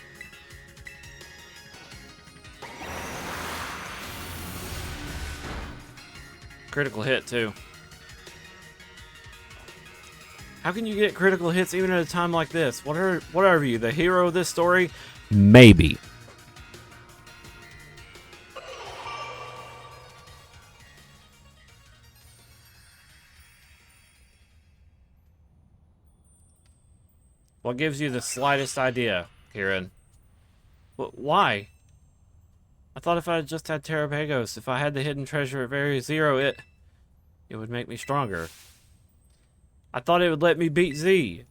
Critical hit, too. How can you get critical hits even at a time like this? What are you, the hero of this story? Maybe. What gives you the slightest idea, Kieran? Why? I thought if I just had Terrapagos, if I had the hidden treasure at Area Zero, it would make me stronger. I thought it would let me beat Z.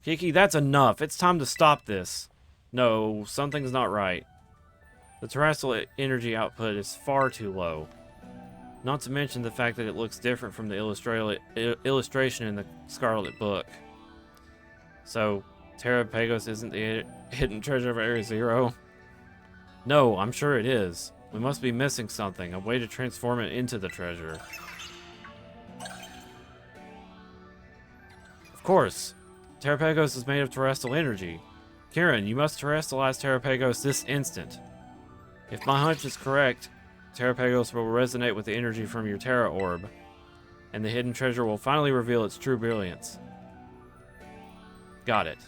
Kiki, that's enough. It's time to stop this. No, something's not right. The terrestrial energy output is far too low. Not to mention the fact that it looks different from the illustration in the Scarlet Book. So, Terrapagos isn't the hidden treasure of Area Zero? No, I'm sure it is. We must be missing something, a way to transform it into the treasure. Of course. Terrapagos is made of terrestrial energy. Kieran, you must terrestrialize Terrapagos this instant. If my hunch is correct, Terrapagos will resonate with the energy from your Terra Orb, and the hidden treasure will finally reveal its true brilliance. Got it.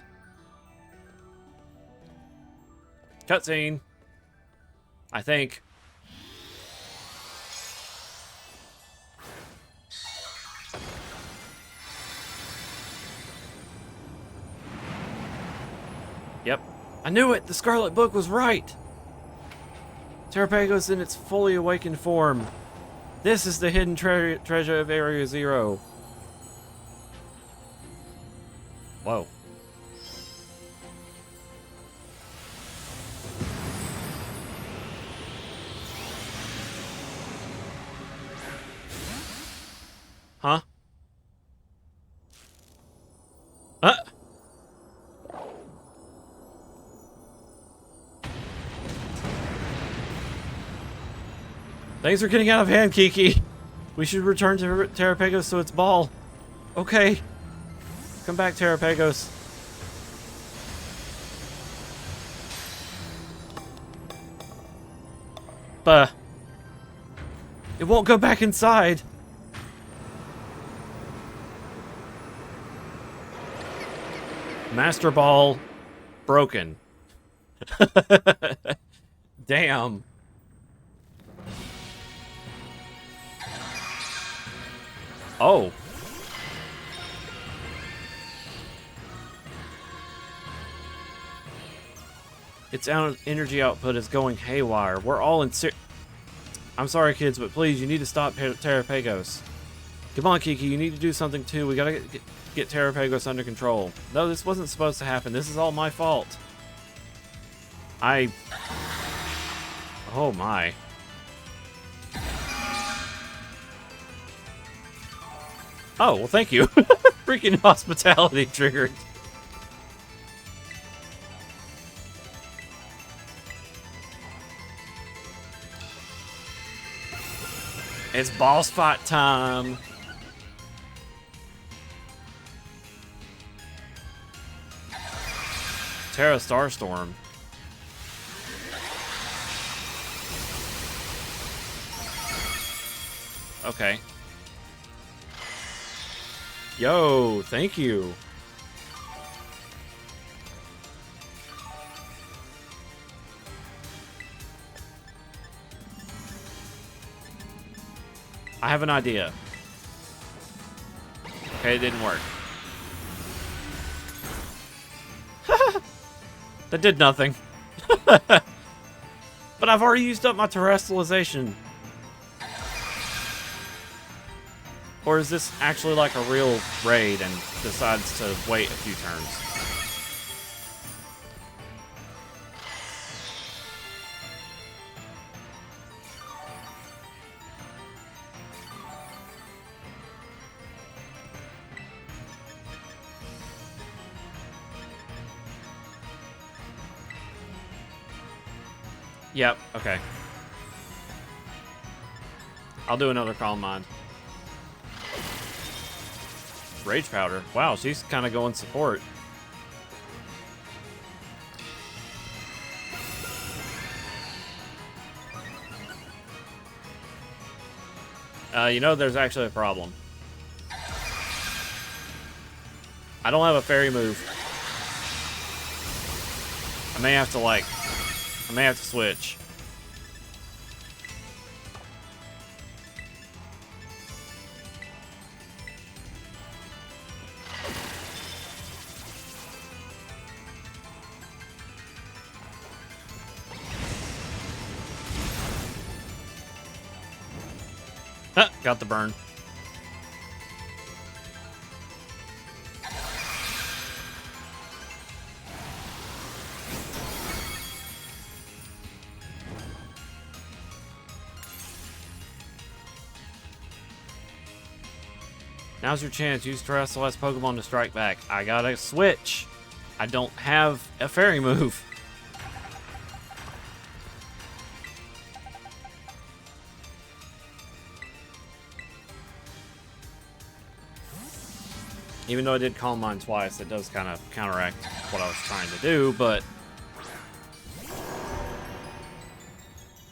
Cutscene. I think. Yep. I knew it! The Scarlet Book was right! Terrapagos in its fully awakened form. This is the hidden treasure of Area Zero. Whoa. Huh? Things are getting out of hand, Kiki. We should return to Terrapagos to its ball. Okay. Come back, Terrapagos. It won't go back inside. Master Ball broken. Damn. Oh. Its energy output is going haywire. We're all in I'm sorry, kids, but please, you need to stop Terrapagos. Come on, Kiki, you need to do something too. We gotta get Terrapagos under control. No, this wasn't supposed to happen. This is all my fault. Oh my. Oh, well, thank you. Freaking hospitality triggered. It's boss fight time. Terra Starstorm. Okay. Yo, thank you. I have an idea. Okay, it didn't work. That did nothing. But I've already used up my terrestrialization. Or is this actually like a real raid and decides to wait a few turns? Yep, okay. I'll do another Calm Mind. Rage Powder. Wow, she's kind of going support. You know, there's actually a problem. I don't have a fairy move. I may have to, like... I may have to switch. Got the burn. Now's your chance. Use Terrestrial's Pokemon to strike back. I gotta switch. I don't have a fairy move. Even though I did Calm Mind twice, it does kind of counteract what I was trying to do, but...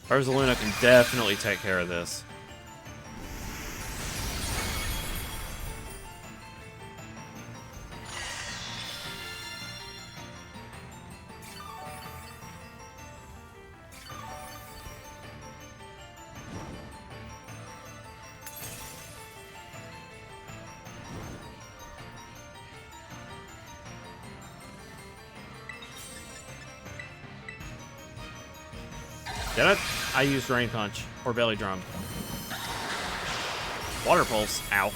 Ursaluna can definitely take care of this. Did I used Rain Punch or Belly Drum. Water Pulse. Ow.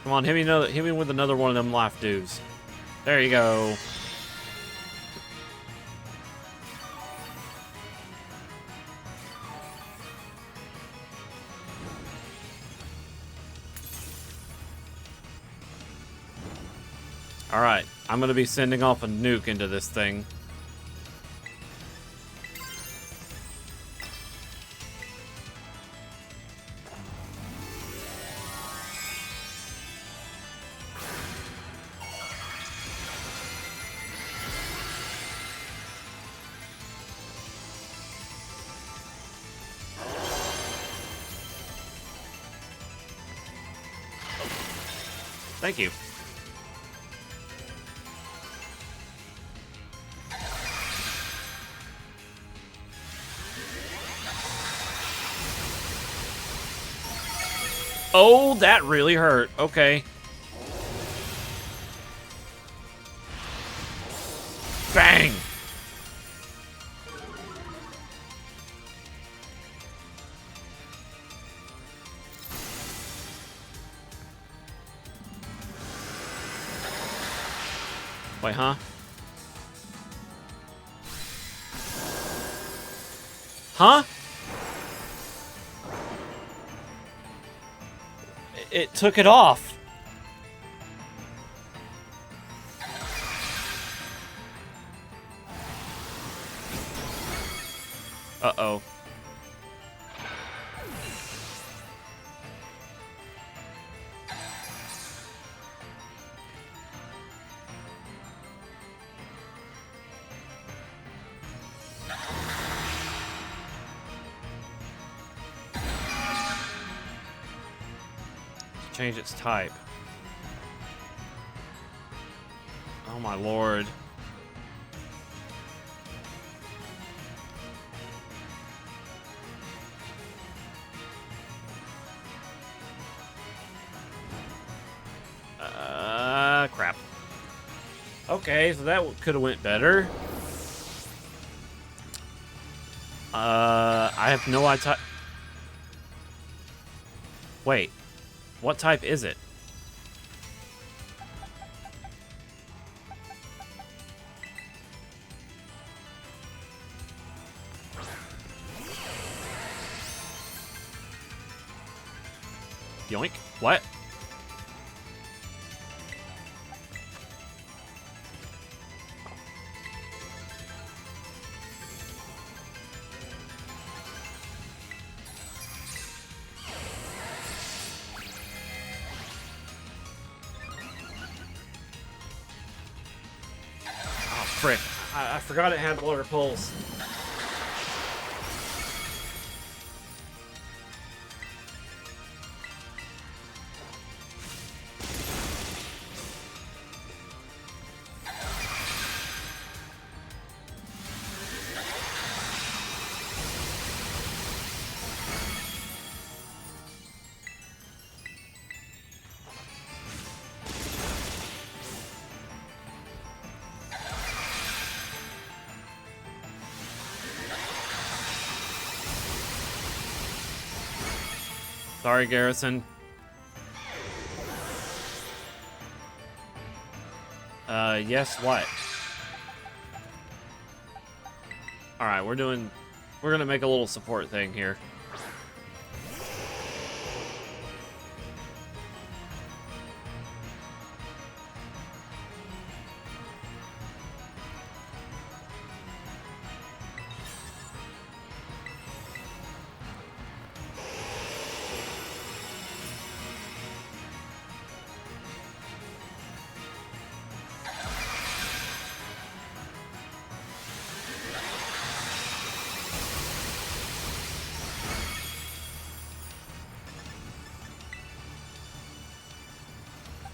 Come on, hit me with another one of them life dues. There you go. Alright, I'm gonna be sending off a nuke into this thing. Thank you. Oh, that really hurt. Okay. Bang! Wait, huh? Huh? It took it off. Uh-oh. Change its type. Oh my lord. Crap. Okay, so that could have went better. I have no idea. Wait. What type is it? Yoink. What? Frick. I forgot it had water pulse. Sorry, Garrison. Yes, what? Alright, we're gonna make a little support thing here.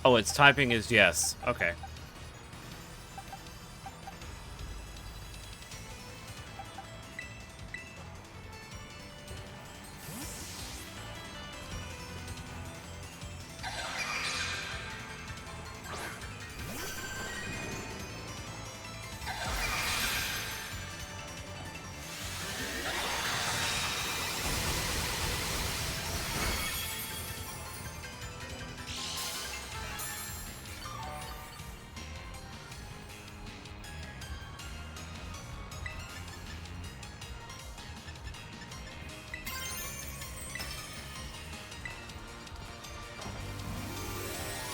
Oh, its typing is yes. Okay.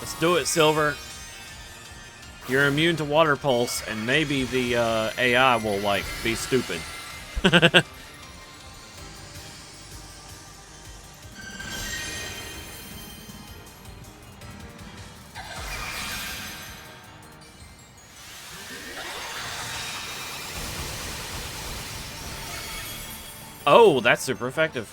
Let's do it, Silver. You're immune to Water Pulse, and maybe the AI will, like, be stupid. Oh, that's super effective.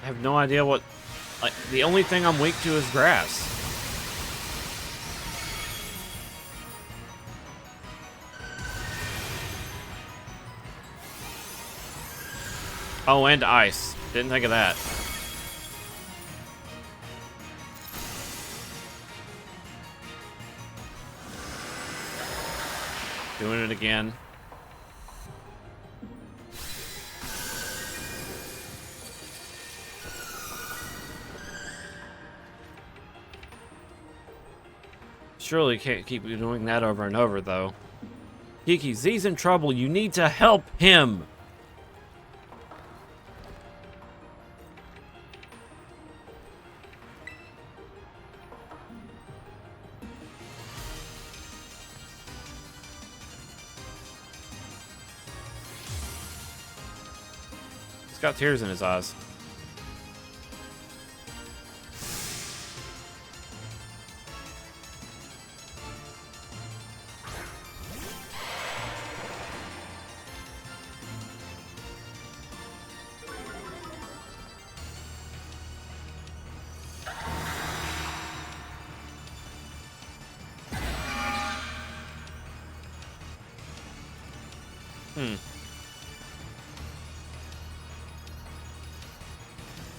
I have no idea what... Like, the only thing I'm weak to is grass. Oh, and ice. Didn't think of that. Doing it again. Surely can't keep doing that over and over, though. Kiki, Z's in trouble. You need to help him. He's got tears in his eyes.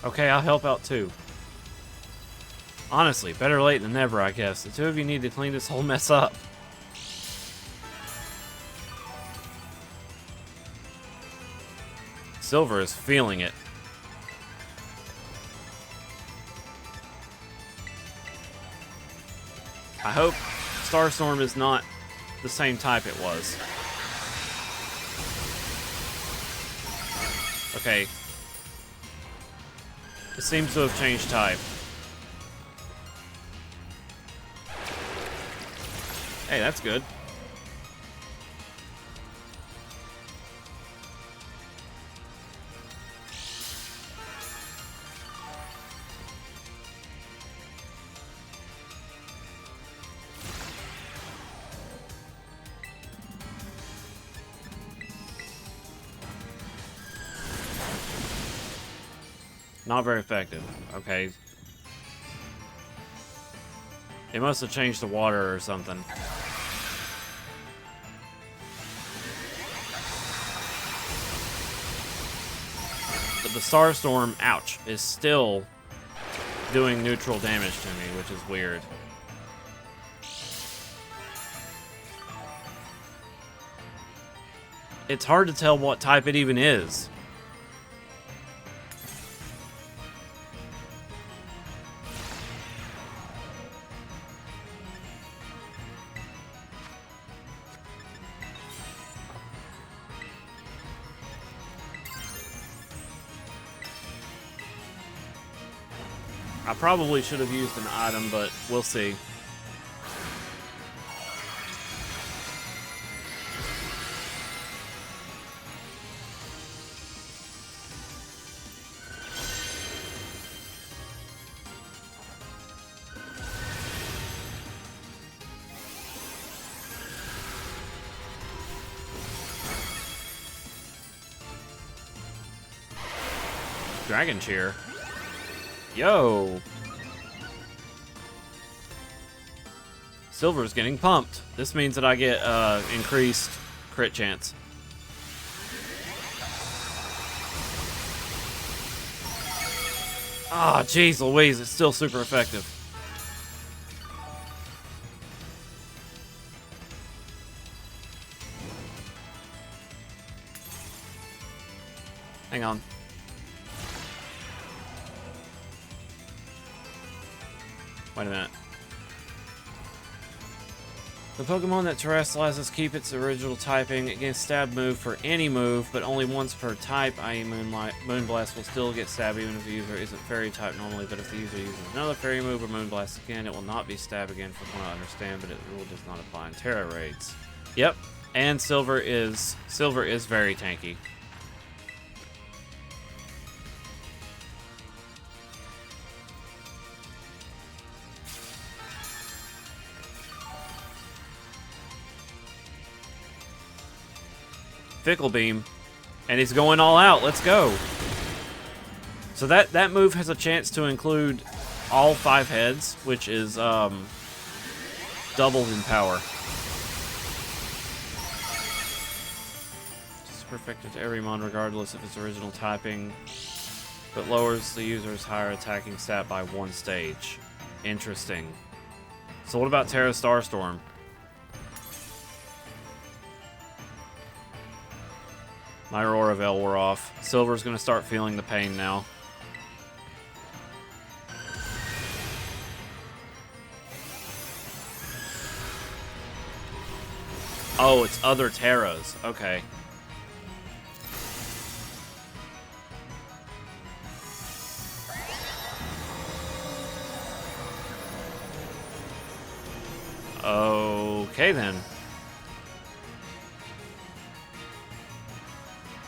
Okay, I'll help out too. Honestly, better late than never, I guess. The two of you need to clean this whole mess up. Silver is feeling it. I hope Starstorm is not the same type it was. Okay. It seems to have changed type. Hey, that's good. Not very effective. Okay. They must have changed the water or something. the Starstorm, ouch, is still doing neutral damage to me, which is weird. It's hard to tell what type it even is. I probably should have used an item, but we'll see. Dragon Cheer. Yo! Silver's getting pumped. This means that I get increased crit chance. Ah, jeez Louise, it's still super effective. Hang on. Wait a minute. The Pokemon that terrestrializes keep its original typing. It can stab move for any move, but only once per type, i.e. Moonblast will still get stab even if the user isn't fairy type normally, but if the user uses another fairy move or Moonblast again, it will not be stab again from what I understand, but the rule does not apply in Terra raids. Yep, and Silver is very tanky. Fickle Beam, and he's going all out. Let's go. So that move has a chance to include all 5 heads, which is doubled in power. It's perfected to every mon regardless of its original typing, but lowers the user's higher attacking stat by 1 stage. Interesting. So what about Terra Starstorm? My Aurora Veil wore off. Silver's gonna start feeling the pain now. Oh, it's other Terras. Okay. Okay then.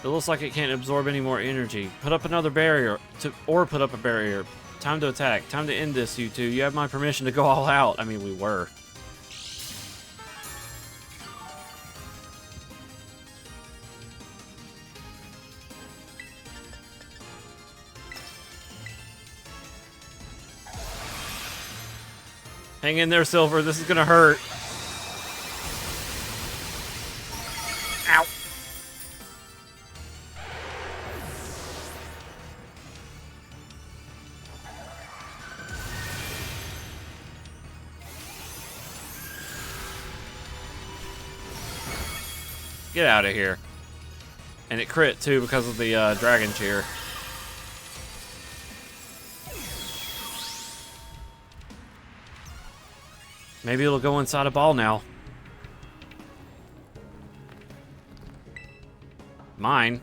It looks like it can't absorb any more energy. Put up another barrier, put up a barrier. Time to attack. Time to end this, you two. You have my permission to go all out. I mean, we were. Hang in there, Silver. This is gonna hurt. Ow. Get out of here. And it crit, too, because of the Dragon Cheer. Maybe it'll go inside a ball now. Mine?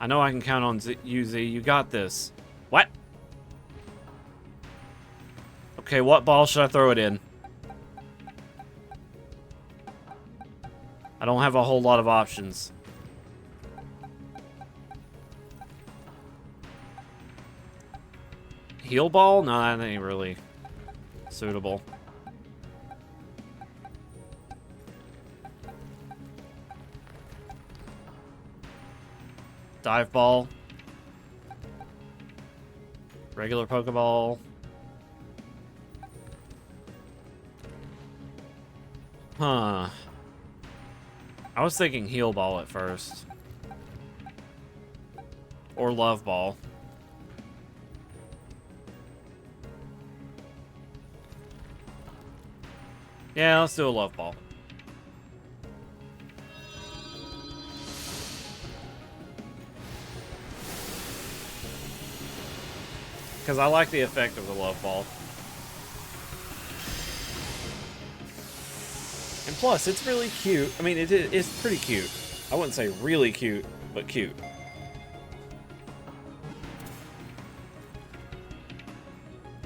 I know I can count on you, Z. You got this. What? Okay, what ball should I throw it in? I don't have a whole lot of options. Heal ball? No, that ain't really suitable. Dive ball. Regular Pokeball. Huh. I was thinking heal ball at first. Or Love Ball. Yeah, let's do a Love Ball. Because I like the effect of the Love Ball. And plus, it's really cute. I mean, it's pretty cute. I wouldn't say really cute, but cute.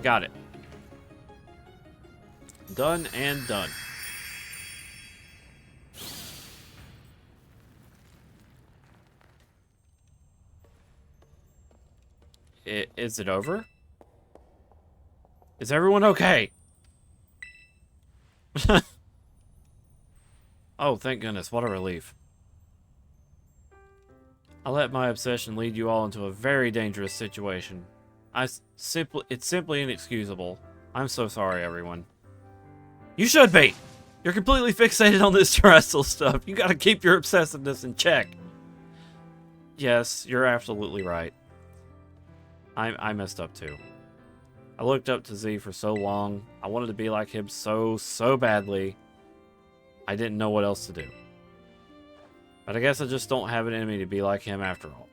Got it. Done and done. Is it over? Is everyone okay? Oh, thank goodness. What a relief. I let my obsession lead you all into a very dangerous situation. It's simply inexcusable. I'm so sorry, everyone. You should be! You're completely fixated on this terrestrial stuff. You gotta keep your obsessiveness in check. Yes, you're absolutely right. I messed up too. I looked up to Z for so long. I wanted to be like him so badly. I didn't know what else to do. But I guess I just don't have it in me to be like him after all.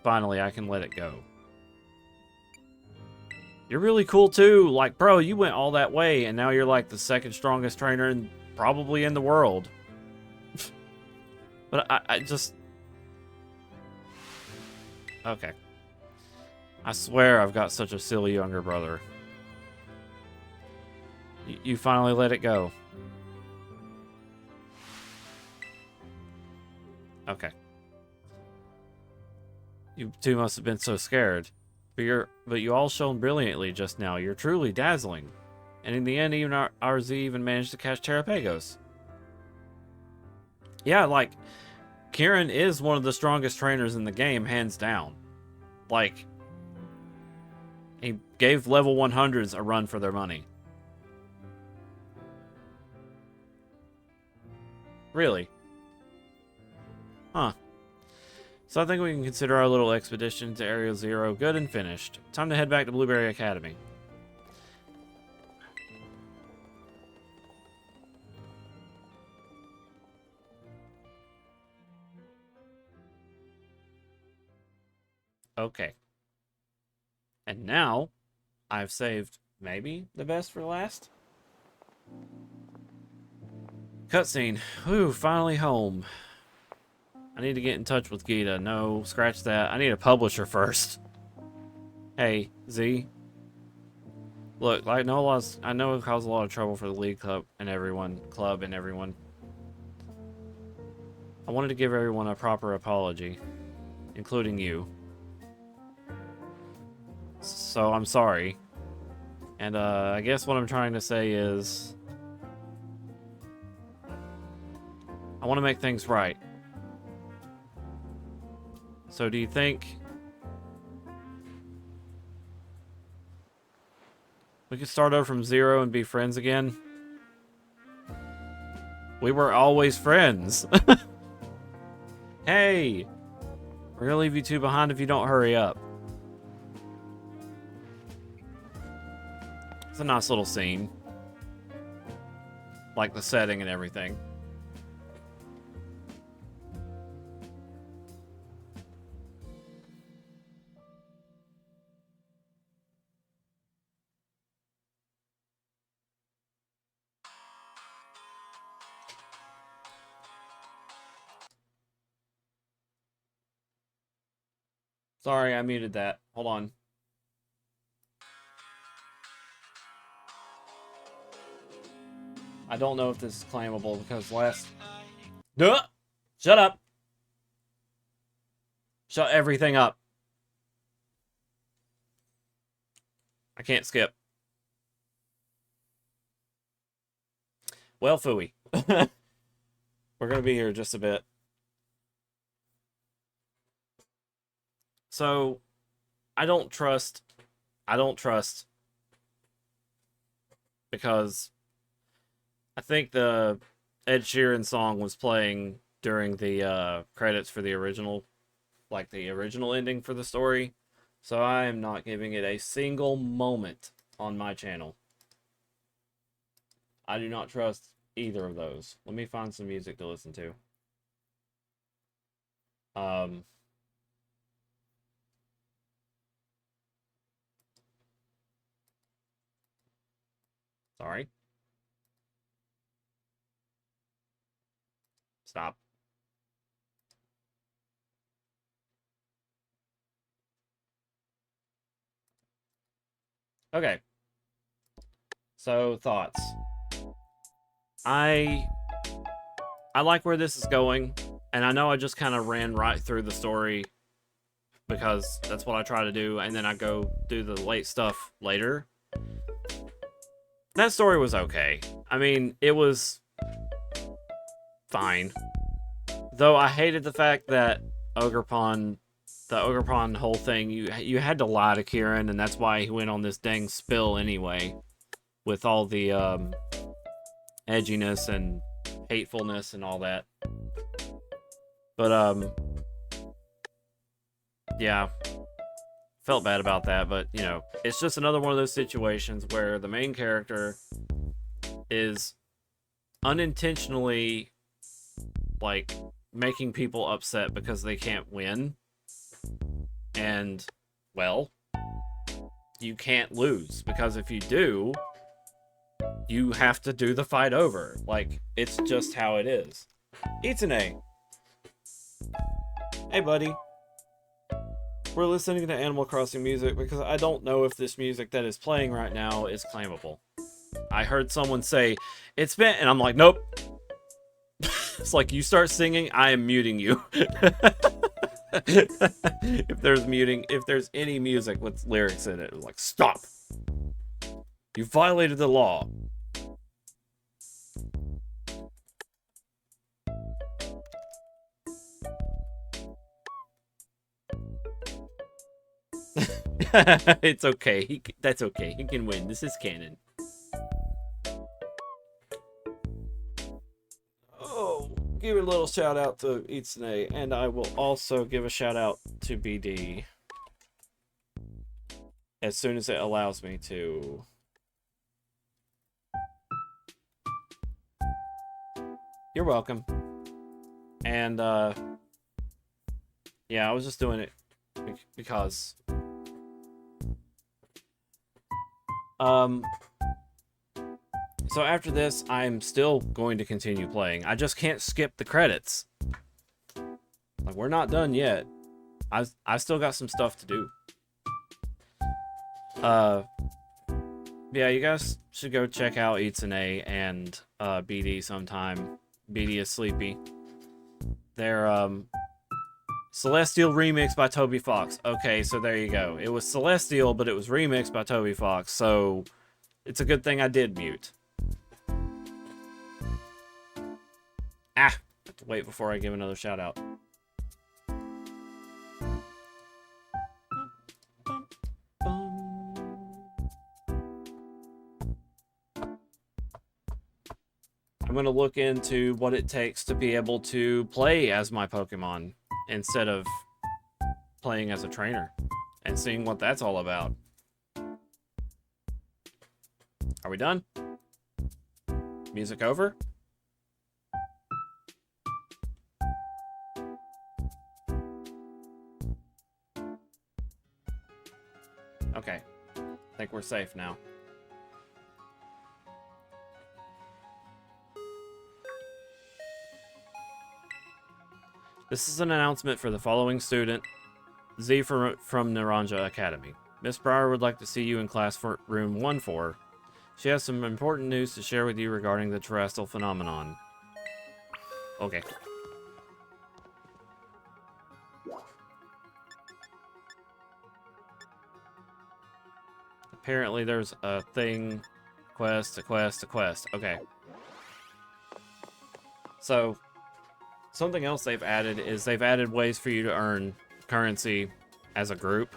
Finally, I can let it go. You're really cool too. Like, bro, you went all that way and now you're like the second strongest trainer probably in the world. But I just... Okay. I swear I've got such a silly younger brother. You finally let it go. Okay. You two must have been so scared. But you all shone brilliantly just now. You're truly dazzling. And in the end, even our Z even managed to catch Terrapagos. Yeah, like, Kieran is one of the strongest trainers in the game, hands down. Like, he gave level 100s a run for their money. Really? Huh. So I think we can consider our little expedition to Area Zero good and finished. Time to head back to Blueberry Academy. Okay. And now, I've saved maybe the best for last? Cutscene. Whew, finally home. I need to get in touch with Gita. No, scratch that. I need a publisher first. Hey, Z. Look, I know it caused a lot of trouble for the League Club and everyone. I wanted to give everyone a proper apology, including you. So I'm sorry. And I guess what I'm trying to say is I want to make things right. So do you think we could start over from zero and be friends again? We were always friends. Hey! We're gonna leave you two behind if you don't hurry up. It's a nice little scene. Like the setting and everything. Sorry, I muted that. Hold on. I don't know if this is claimable because last... Duh! Shut up! Shut everything up. I can't skip. Well, phooey. We're gonna be here just a bit. So, I don't trust because I think the Ed Sheeran song was playing during the credits for the original like the original ending for the story. So I am not giving it a single moment on my channel. I do not trust either of those. Let me find some music to listen to. Sorry. Stop. Okay. So, thoughts. I like where this is going, and I know I just kind of ran right through the story because that's what I try to do, and then I go do the late stuff later. That story was okay. I mean, it was fine. Though I hated the fact that Ogerpon, the Ogerpon whole thing, you had to lie to Kieran, and that's why he went on this dang spill anyway, with all the edginess and hatefulness and all that. But yeah, felt bad about that, but you know, it's just another one of those situations where the main character is unintentionally like making people upset because they can't win, and well, you can't lose, because if you do, you have to do the fight over. Like, it's just how it is. Itsune, hey buddy, we're listening to Animal Crossing music because I don't know if this music that is playing right now is claimable. I heard someone say, it's been, and I'm like, nope. It's like, you start singing, I am muting you. If there's any music with lyrics in it, it's like, stop. You violated the law. It's okay. That's okay. He can win. This is canon. Oh, give a little shout out to Itsune, and I will also give a shout out to BD as soon as it allows me to. You're welcome. And yeah, I was just doing it because so after this, I'm still going to continue playing. I just can't skip the credits. Like, we're not done yet. I still got some stuff to do. Yeah, you guys should go check out Itsune and BD sometime. BD is sleepy. They're Celestial remix by Toby Fox. Okay, so there you go. It was Celestial, but it was remixed by Toby Fox, so it's a good thing I did mute. Ah! I have to wait before I give another shout out. I'm going to look into what it takes to be able to play as my Pokemon instead of playing as a trainer, and seeing what that's all about. Are we done? Music over? Okay. I think we're safe now. This is an announcement for the following student, Z from Naranja Academy. Miss Breyer would like to see you in class for room 1-4. She has some important news to share with you regarding the terrestrial phenomenon. Okay. Apparently there's a thing, quest, a quest, a quest. Okay. So, something else they've added is they've added ways for you to earn currency as a group,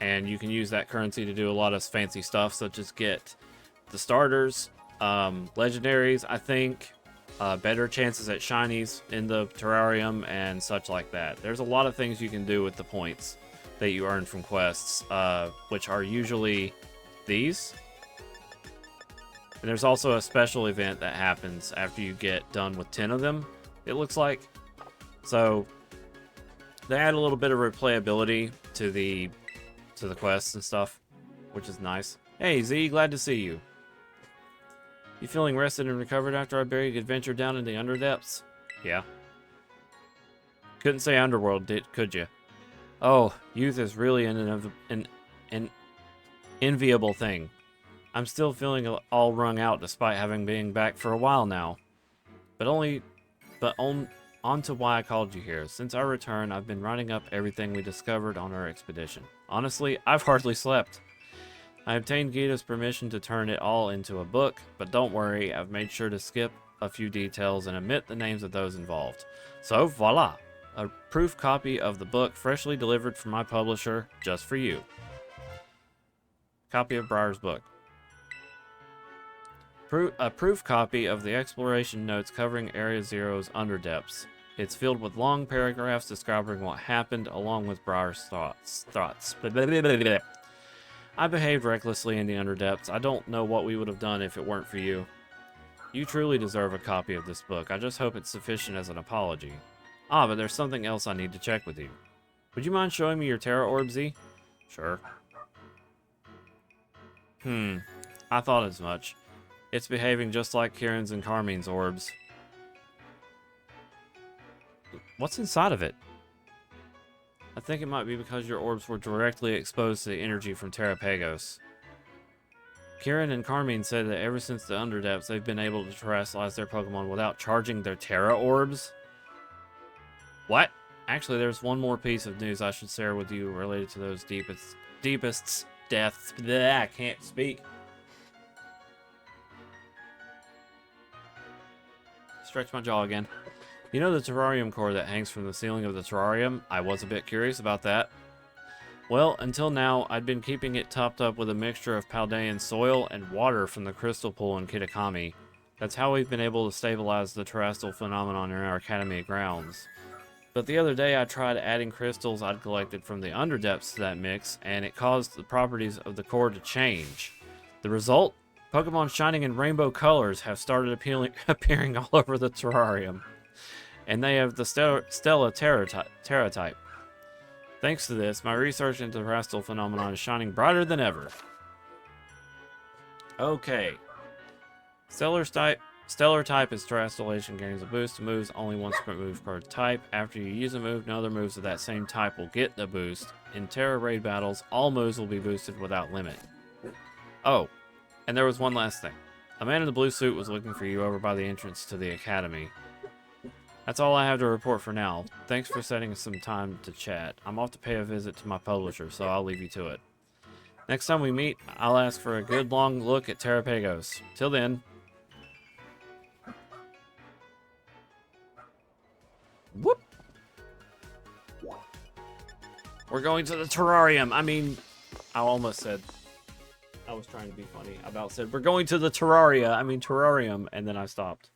and you can use that currency to do a lot of fancy stuff, such as get the starters, legendaries, I think, better chances at shinies in the terrarium and such like that. There's a lot of things you can do with the points that you earn from quests, which are usually these. And there's also a special event that happens after you get done with 10 of them, it looks like. So they add a little bit of replayability to the quests and stuff, which is nice. Hey Z, glad to see you. You feeling rested and recovered after our big adventure down in the Underdepths? Yeah. Couldn't say Underworld, could you? Oh, youth is really an enviable thing. I'm still feeling all wrung out despite having been back for a while now. But on to why I called you here. Since our return, I've been writing up everything we discovered on our expedition. Honestly, I've hardly slept. I obtained Gita's permission to turn it all into a book, but don't worry, I've made sure to skip a few details and omit the names of those involved. So, voila! A proof copy of the book freshly delivered from my publisher, just for you. Copy of Briar's book. A proof copy of the exploration notes covering Area Zero's underdepths. It's filled with long paragraphs describing what happened, along with Briar's thoughts. I behaved recklessly in the underdepths. I don't know what we would have done if it weren't for you. You truly deserve a copy of this book. I just hope it's sufficient as an apology. Ah, but there's something else I need to check with you. Would you mind showing me your Terra Orb, Z? Sure. I thought as much. It's behaving just like Kieran's and Carmine's orbs. What's inside of it? I think it might be because your orbs were directly exposed to the energy from Terrapagos. Kieran and Carmine said that ever since the Underdepths, they've been able to terrestrialize their Pokemon without charging their Terra Orbs. What? Actually, there's one more piece of news I should share with you related to those deepest deaths. Bleh, I can't speak. Stretch my jaw again. You know the terrarium core that hangs from the ceiling of the terrarium? I was a bit curious about that. Well, until now, I'd been keeping it topped up with a mixture of Paldean soil and water from the crystal pool in Kitakami. That's how we've been able to stabilize the terrestrial phenomenon in our academy grounds. But the other day I tried adding crystals I'd collected from the underdepths to that mix, and it caused the properties of the core to change. The result? Pokemon shining in rainbow colors have started appearing all over the terrarium. And they have the Stella Terra type. Thanks to this, my research into the terrestrial phenomenon is shining brighter than ever. Okay. Stellar type is terrestrialization gains a boost to moves only once per move per type. After you use a move, no other moves of that same type will get the boost. In Terra raid battles, all moves will be boosted without limit. Oh, and there was one last thing. A man in the blue suit was looking for you over by the entrance to the academy. That's all I have to report for now. Thanks for setting some time to chat. I'm off to pay a visit to my publisher, so I'll leave you to it. Next time we meet, I'll ask for a good long look at Terrapagos. Till then. Whoop! We're going to the terrarium. I mean, I almost said, I was trying to be funny. I about said, we're going to the terrarium, and then I stopped.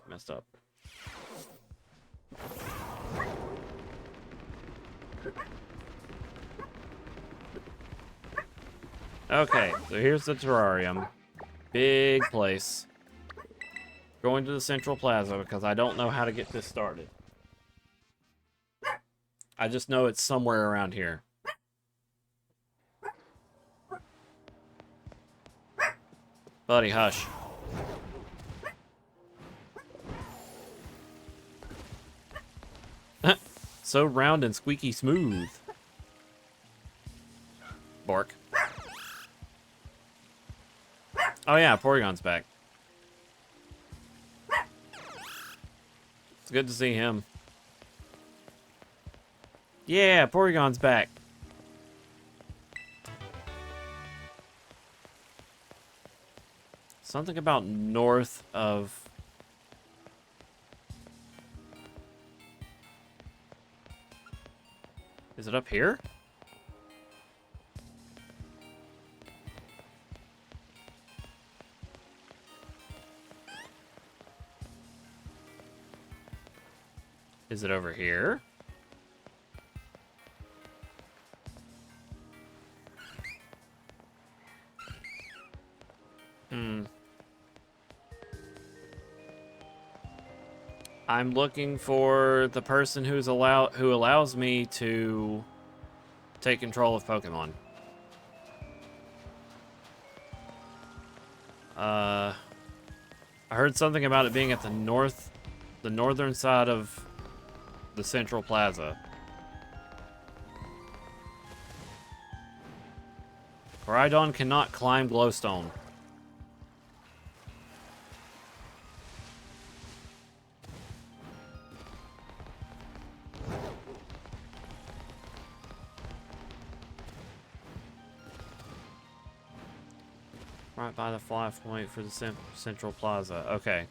Messed up. Okay, so here's the terrarium. Big place. Going to the central plaza because I don't know how to get this started. I just know it's somewhere around here. Buddy, hush. So round and squeaky smooth. Bark. Oh yeah, Porygon's back. It's good to see him. Yeah, Porygon's back. Something about north of... Is it up here? Is it over here? I'm looking for the person who allows me to take control of Pokemon. I heard something about it being at the northern side of the Central Plaza. Koraidon cannot climb Glowstone. Right by the fly point for the Central Plaza. Okay.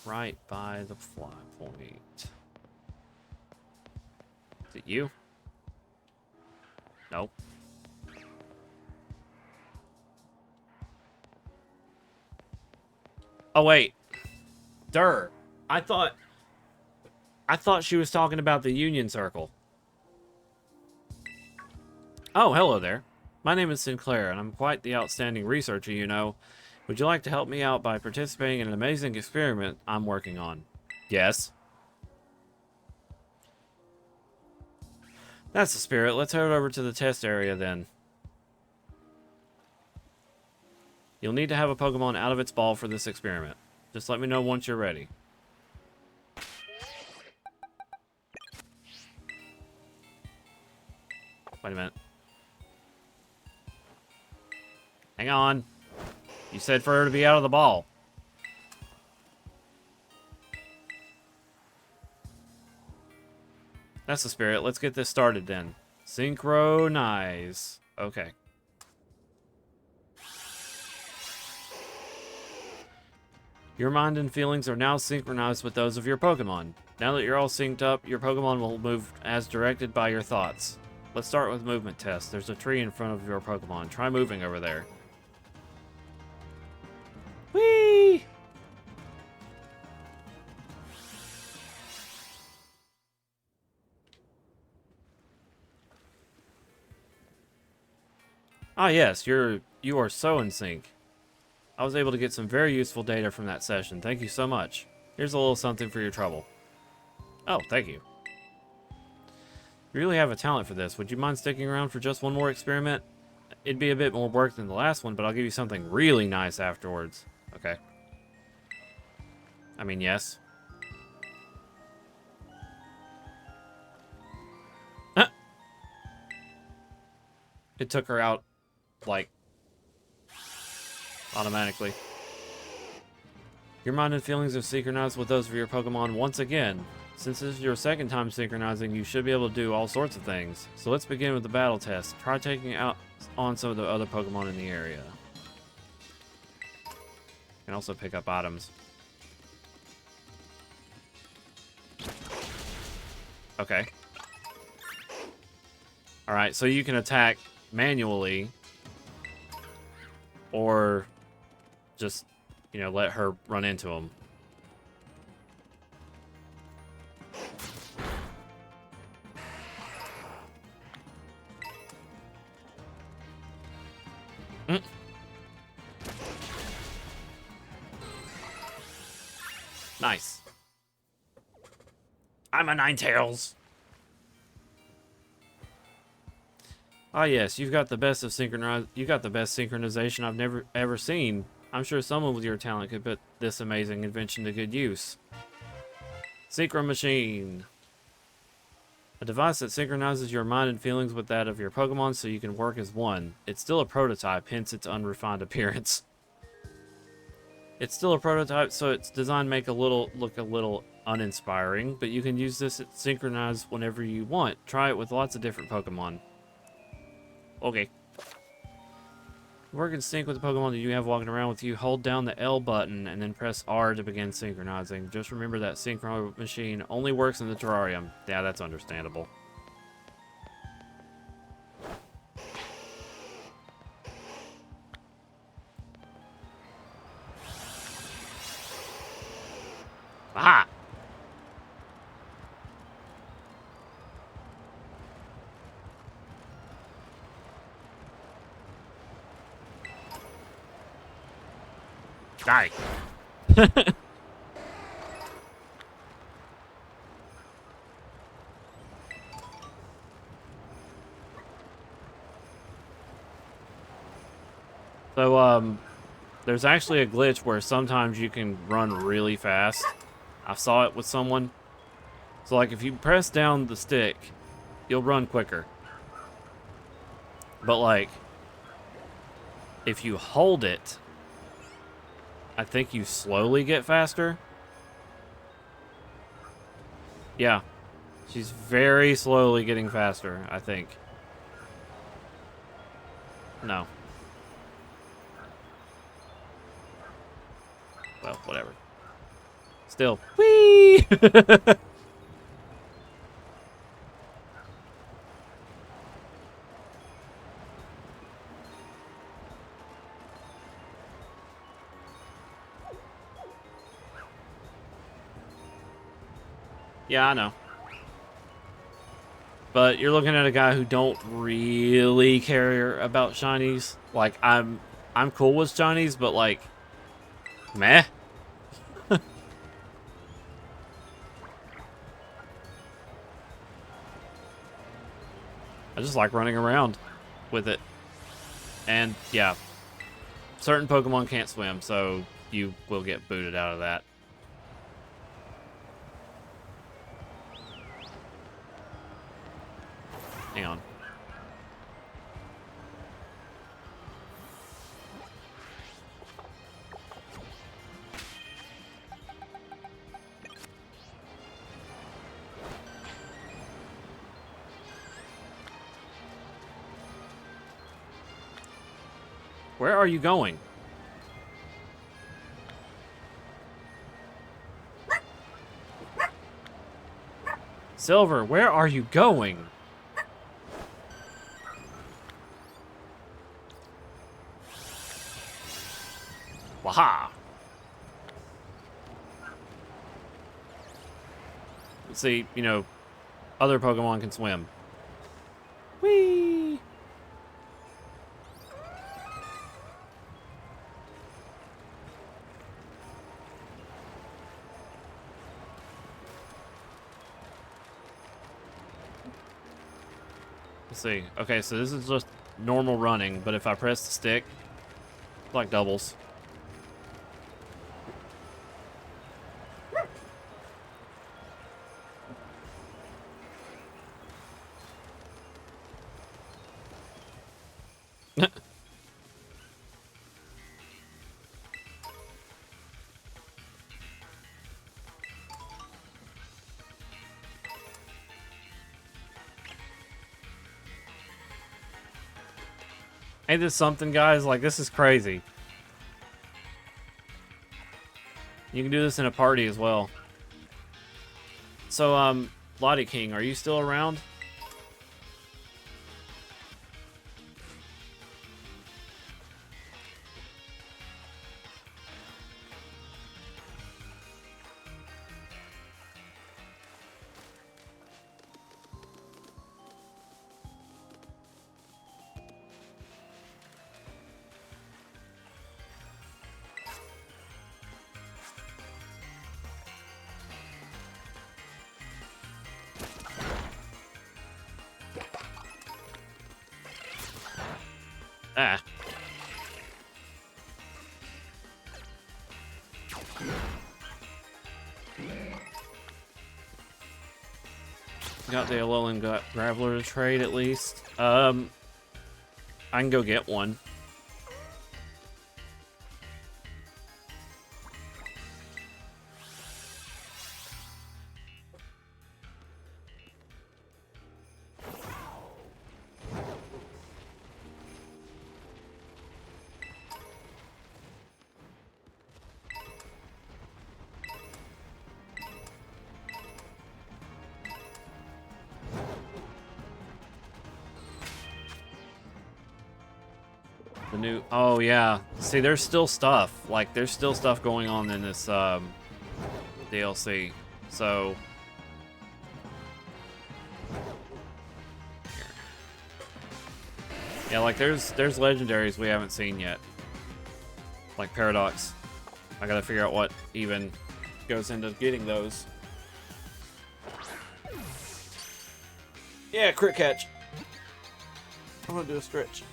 Right by the fly point. Is it you? Nope. Oh, wait. Durr. I thought she was talking about the Union Circle. Oh, hello there. My name is Sinclair, and I'm quite the outstanding researcher, you know. Would you like to help me out by participating in an amazing experiment I'm working on? Yes. That's the spirit. Let's head over to the test area then. You'll need to have a Pokemon out of its ball for this experiment. Just let me know once you're ready. Wait a minute. Hang on. You said for her to be out of the ball. That's the spirit. Let's get this started then. Synchronize. Okay. Your mind and feelings are now synchronized with those of your Pokemon. Now that you're all synced up, your Pokemon will move as directed by your thoughts. Let's start with movement test. There's a tree in front of your Pokemon. Try moving over there. Whee! Ah yes, you are so in sync. I was able to get some very useful data from that session. Thank you so much. Here's a little something for your trouble. Oh, thank you. You really have a talent for this. Would you mind sticking around for just one more experiment? It'd be a bit more work than the last one, but I'll give you something really nice afterwards. Okay. I mean, yes. It took her out, like, automatically. Your mind and feelings are synchronized with those of your Pokemon once again. Since this is your second time synchronizing, you should be able to do all sorts of things. So let's begin with the battle test. Try taking out on some of the other Pokemon in the area. You can also pick up items. Okay. Alright, so you can attack manually. Or just, you know, let her run into him. Nice. I'm a Ninetales. Ah yes, you've got the best of synchronization I've never ever seen. I'm sure someone with your talent could put this amazing invention to good use. Synchro Machine. A device that synchronizes your mind and feelings with that of your Pokemon so you can work as one. It's still a prototype, hence its unrefined appearance. It's still a prototype, so it's designed to make look a little uninspiring, but you can use this to synchronize whenever you want. Try it with lots of different Pokemon. Okay. Work in sync with the Pokemon that you have walking around with you. Hold down the L button and then press R to begin synchronizing. Just remember that Synchro Machine only works in the terrarium. Yeah, that's understandable. Aha! Die. So, there's actually a glitch where sometimes you can run really fast. I saw it with someone. So, like, if you press down the stick, you'll run quicker. But, like, if you hold it, I think you slowly get faster. Yeah. She's very slowly getting faster, I think. No. Well, whatever. Still. Whee! Yeah, I know. But you're looking at a guy who don't really care about shinies. Like, I'm cool with shinies, but like, meh. I just like running around with it. And yeah, certain Pokemon can't swim, so you will get booted out of that. Hang on. Where are you going? Silver, where are you going? Waha! See, you know, other Pokemon can swim. Whee! Let's see. Okay, so this is just normal running, but if I press the stick, it's like doubles. Ain't this something, guys? Like, this is crazy. You can do this in a party as well. So, Lottie King, are you still around? Ah. Got the Alolan Graveler to trade at least. I can go get one. The new... Oh, yeah. See, there's still stuff. Like, there's still stuff going on in this DLC. So yeah, like there's legendaries we haven't seen yet. Like Paradox. I gotta figure out what even goes into getting those. Yeah, crit catch. I'm gonna do a stretch.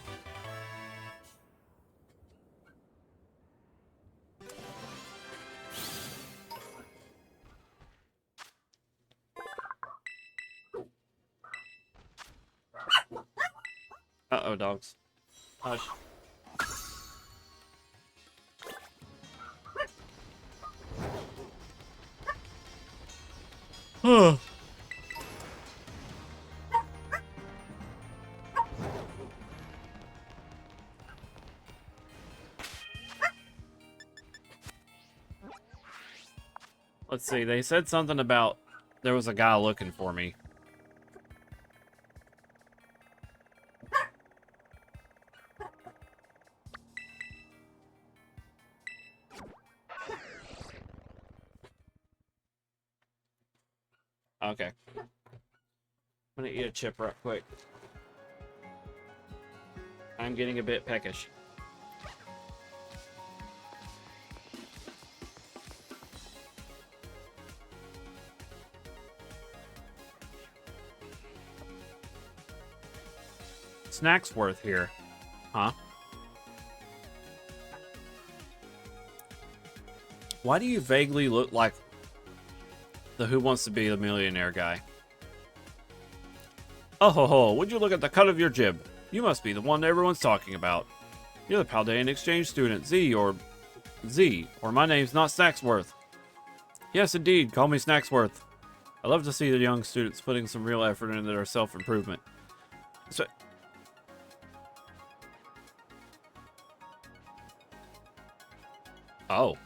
Uh-oh, dogs. Hush. Huh. Let's see, they said something about there was a guy looking for me. Okay. I'm gonna eat a chip right quick. I'm getting a bit peckish. Snacksworth here. Huh? Why do you vaguely look like the Who Wants to Be a Millionaire guy? Oh ho ho, would you look at the cut of your jib? You must be the one everyone's talking about. You're the Paldean exchange student, Z, or my name's not Snacksworth. Yes, indeed, call me Snacksworth. I love to see the young students putting some real effort into their self-improvement. So, oh.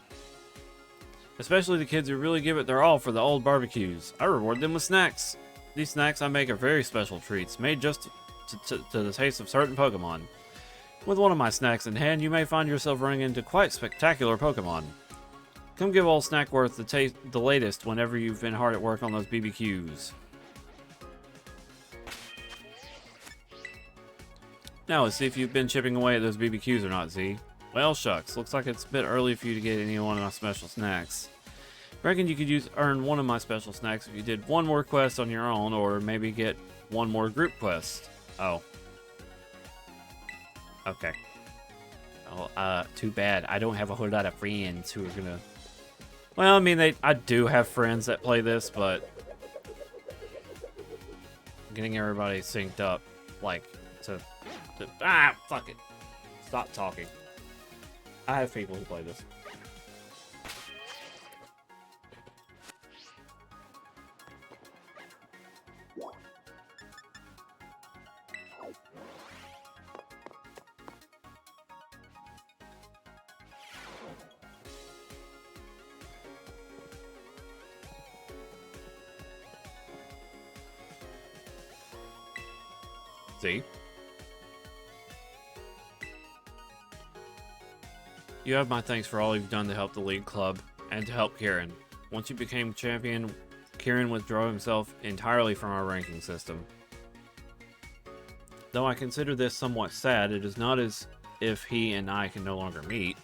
Especially the kids who really give it their all for the old barbecues. I reward them with snacks. These snacks I make are very special treats, made just to the taste of certain Pokemon. With one of my snacks in hand, you may find yourself running into quite spectacular Pokemon. Come give old Snackworth the latest whenever you've been hard at work on those BBQs. Now let's see if you've been chipping away at those BBQs or not, Z. Well, shucks. Looks like it's a bit early for you to get any one of my special snacks. Reckon you could earn one of my special snacks if you did one more quest on your own, or maybe get one more group quest. Oh. Okay. Oh, too bad. I don't have a whole lot of friends who are gonna... Well, I mean, I do have friends that play this, but... Getting everybody synced up, like, fuck it. Stop talking. I have people who play this. See? You have my thanks for all you've done to help the League Club, and to help Kieran. Once you became champion, Kieran withdrew himself entirely from our ranking system. Though I consider this somewhat sad, it is not as if he and I can no longer meet.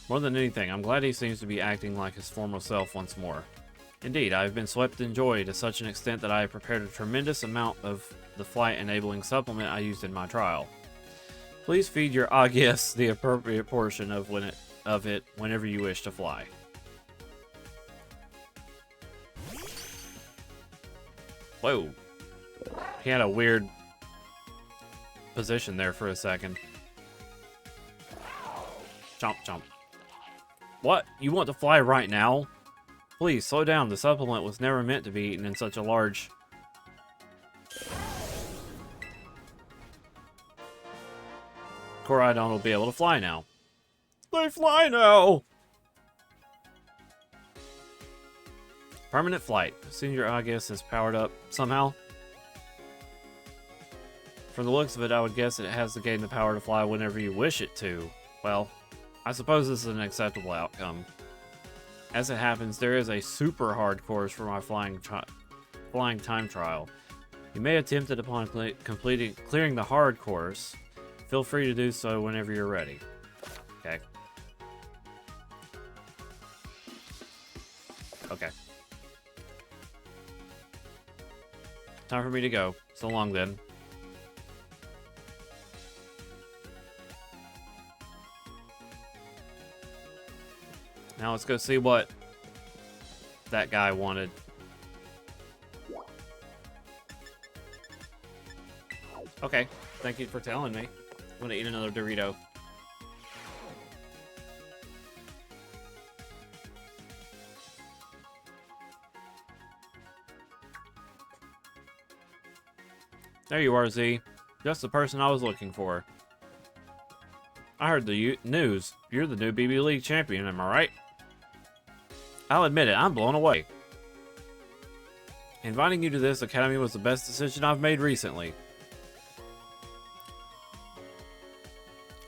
More than anything, I'm glad he seems to be acting like his former self once more. Indeed, I have been swept in joy to such an extent that I have prepared a tremendous amount of the flight-enabling supplement I used in my trial. Please feed your Agius the appropriate portion of it whenever you wish to fly. Whoa. He had a weird position there for a second. Chomp, chomp. What? You want to fly right now? Please, slow down. The supplement was never meant to be eaten in such a large... Koraidon will be able to fly now. They fly now! Permanent flight. Senior Agius is powered up somehow. From the looks of it, I would guess it has to gain the power to fly whenever you wish it to. Well, I suppose this is an acceptable outcome. As it happens, there is a super hard course for my flying time trial. You may attempt it upon clearing the hard course. Feel free to do so whenever you're ready. Okay. Okay. Time for me to go. So long then. Now let's go see what that guy wanted. Okay, thank you for telling me. I'm gonna eat another Dorito. There you are, Z. Just the person I was looking for. I heard the news. You're the new BB League champion, am I right? I'll admit it, I'm blown away. Inviting you to this academy was the best decision I've made recently.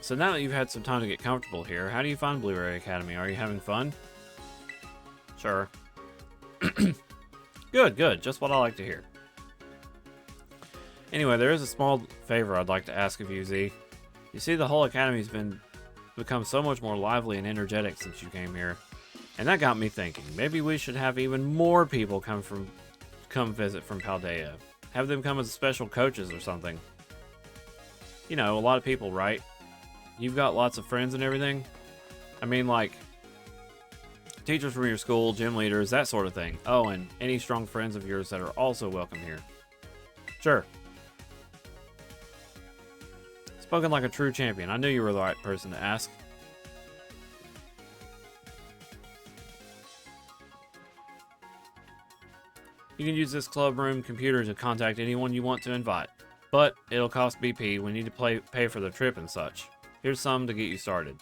So now that you've had some time to get comfortable here, how do you find Blueberry Academy? Are you having fun? Sure. Good. Just what I like to hear. Anyway, there is a small favor I'd like to ask of you, Z. You see, the whole academy's become so much more lively and energetic since you came here. And that got me thinking, maybe we should have even more people come visit from Paldea. Have them come as special coaches or something. You know, a lot of people, right? You've got lots of friends and everything. I mean, like, teachers from your school, gym leaders, that sort of thing. Oh, and any strong friends of yours that are also welcome here. Sure. Spoken like a true champion. I knew you were the right person to ask. You can use this club room computer to contact anyone you want to invite. But it'll cost BP. We need to pay for the trip and such. Here's some to get you started.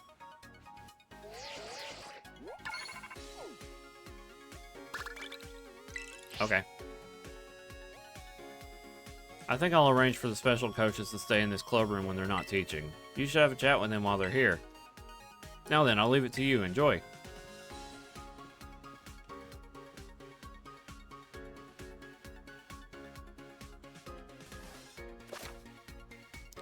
Okay. I think I'll arrange for the special coaches to stay in this club room when they're not teaching. You should have a chat with them while they're here. Now then, I'll leave it to you. Enjoy.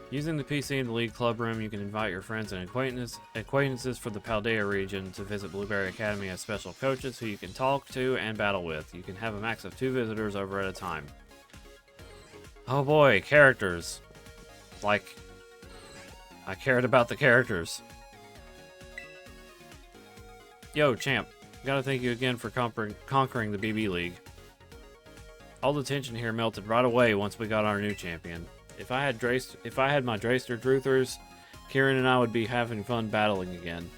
Using the PC in the League Club Room, you can invite your friends and acquaintances for the Paldea region to visit Blueberry Academy as special coaches who you can talk to and battle with. You can have a max of 2 visitors over at a time. Oh boy, characters. Like, I cared about the characters. Yo, champ. Gotta thank you again for conquering the BB League. All the tension here melted right away once we got our new champion. If I had my Drayster Druthers, Kieran and I would be having fun battling again.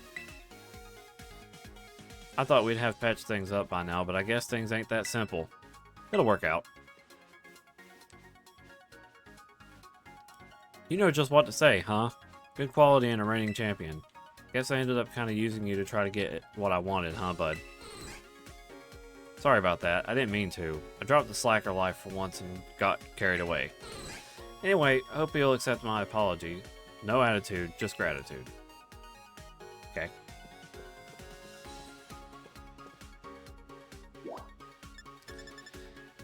I thought we'd have patched things up by now, but I guess things ain't that simple. It'll work out. You know just what to say, huh? Good quality and a reigning champion. Guess I ended up kind of using you to try to get what I wanted, huh, bud? Sorry about that. I didn't mean to. I dropped the slacker life for once and got carried away. Anyway, I hope you'll accept my apology. No attitude, just gratitude. Okay.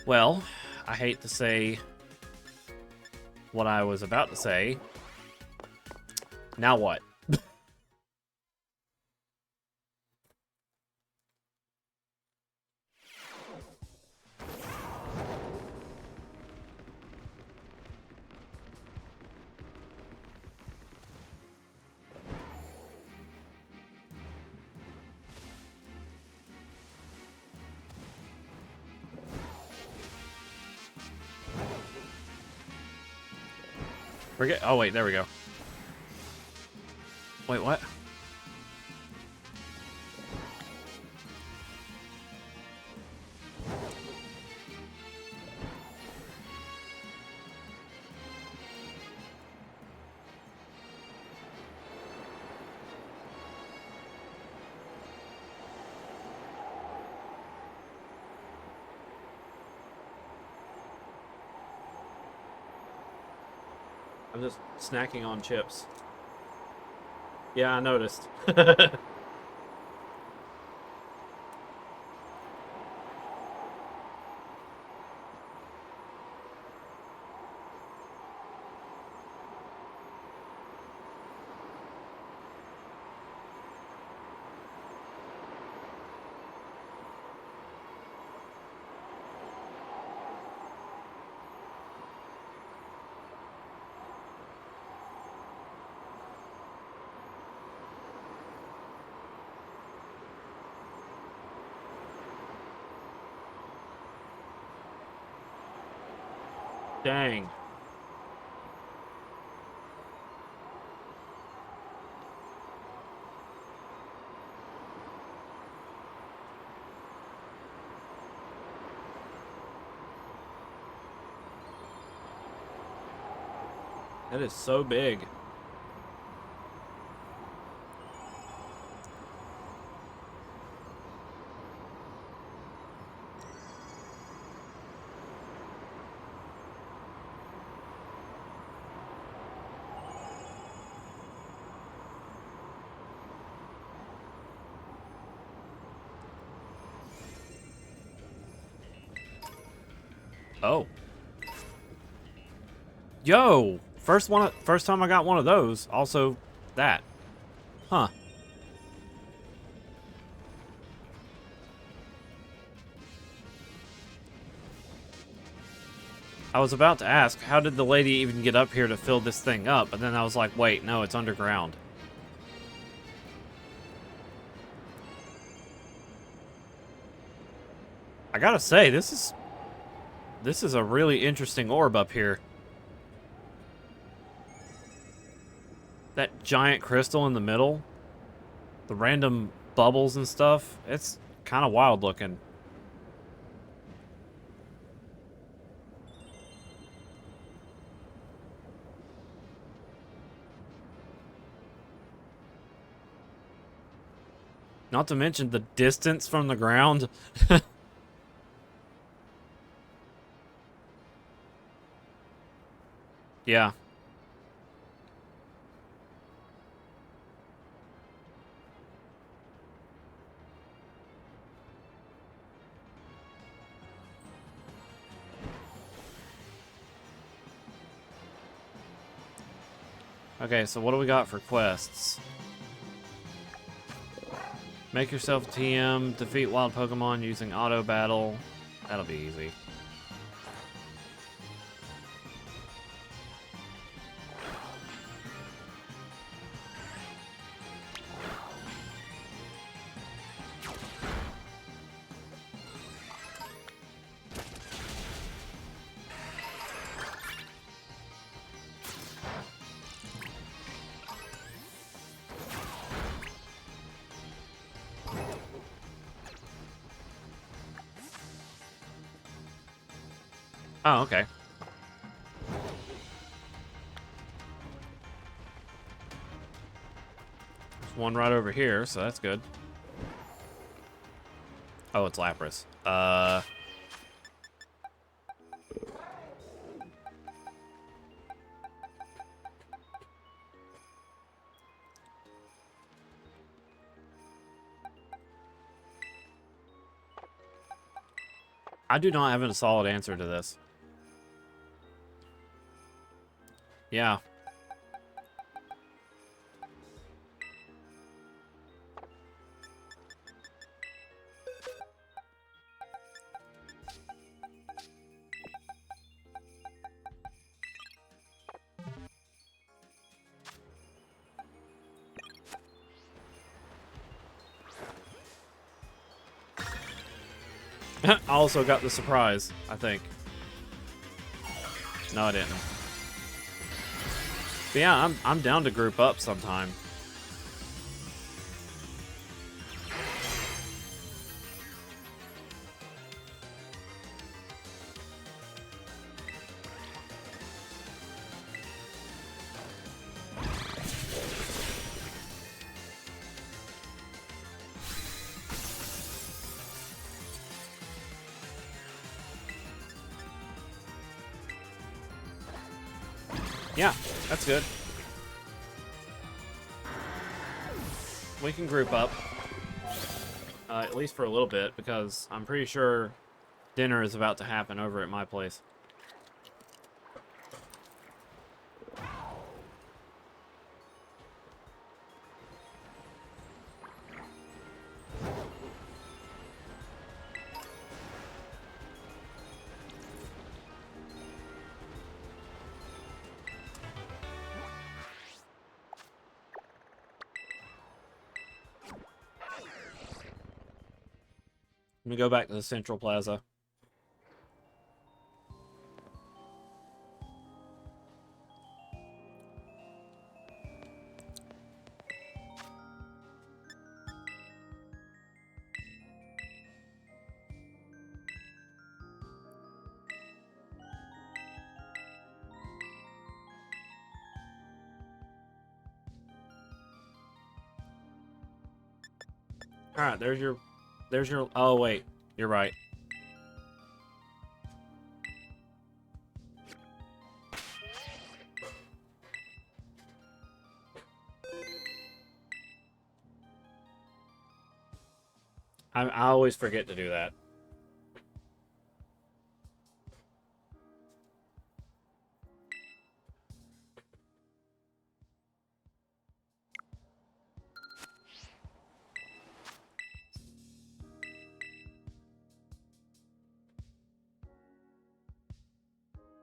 Well, I hate to say what I was about to say. Now what? Oh, wait, there we go. Wait, what? I'm just snacking on chips. Yeah, I noticed. Dang. That is so big. Oh. Yo! First time I got one of those. Also, that. Huh. I was about to ask, how did the lady even get up here to fill this thing up? But then I was like, wait, no, it's underground. I gotta say, this is a really interesting orb up here. That giant crystal in the middle, the random bubbles and stuff, it's kind of wild looking. Not to mention the distance from the ground. Yeah. Okay, so what do we got for quests? Make yourself a TM, defeat wild Pokemon using auto battle. That'll be easy. Oh, okay. There's one right over here, so that's good. Oh, it's Lapras. I do not have a solid answer to this. Yeah. I also got the surprise, I think. No, I didn't. But yeah, I'm down to group up sometime. Yeah, that's good. We can group up. At least for a little bit, because I'm pretty sure dinner is about to happen over at my place. Let me go back to the Central Plaza. Alright, there's your, oh wait, you're right. I always forget to do that.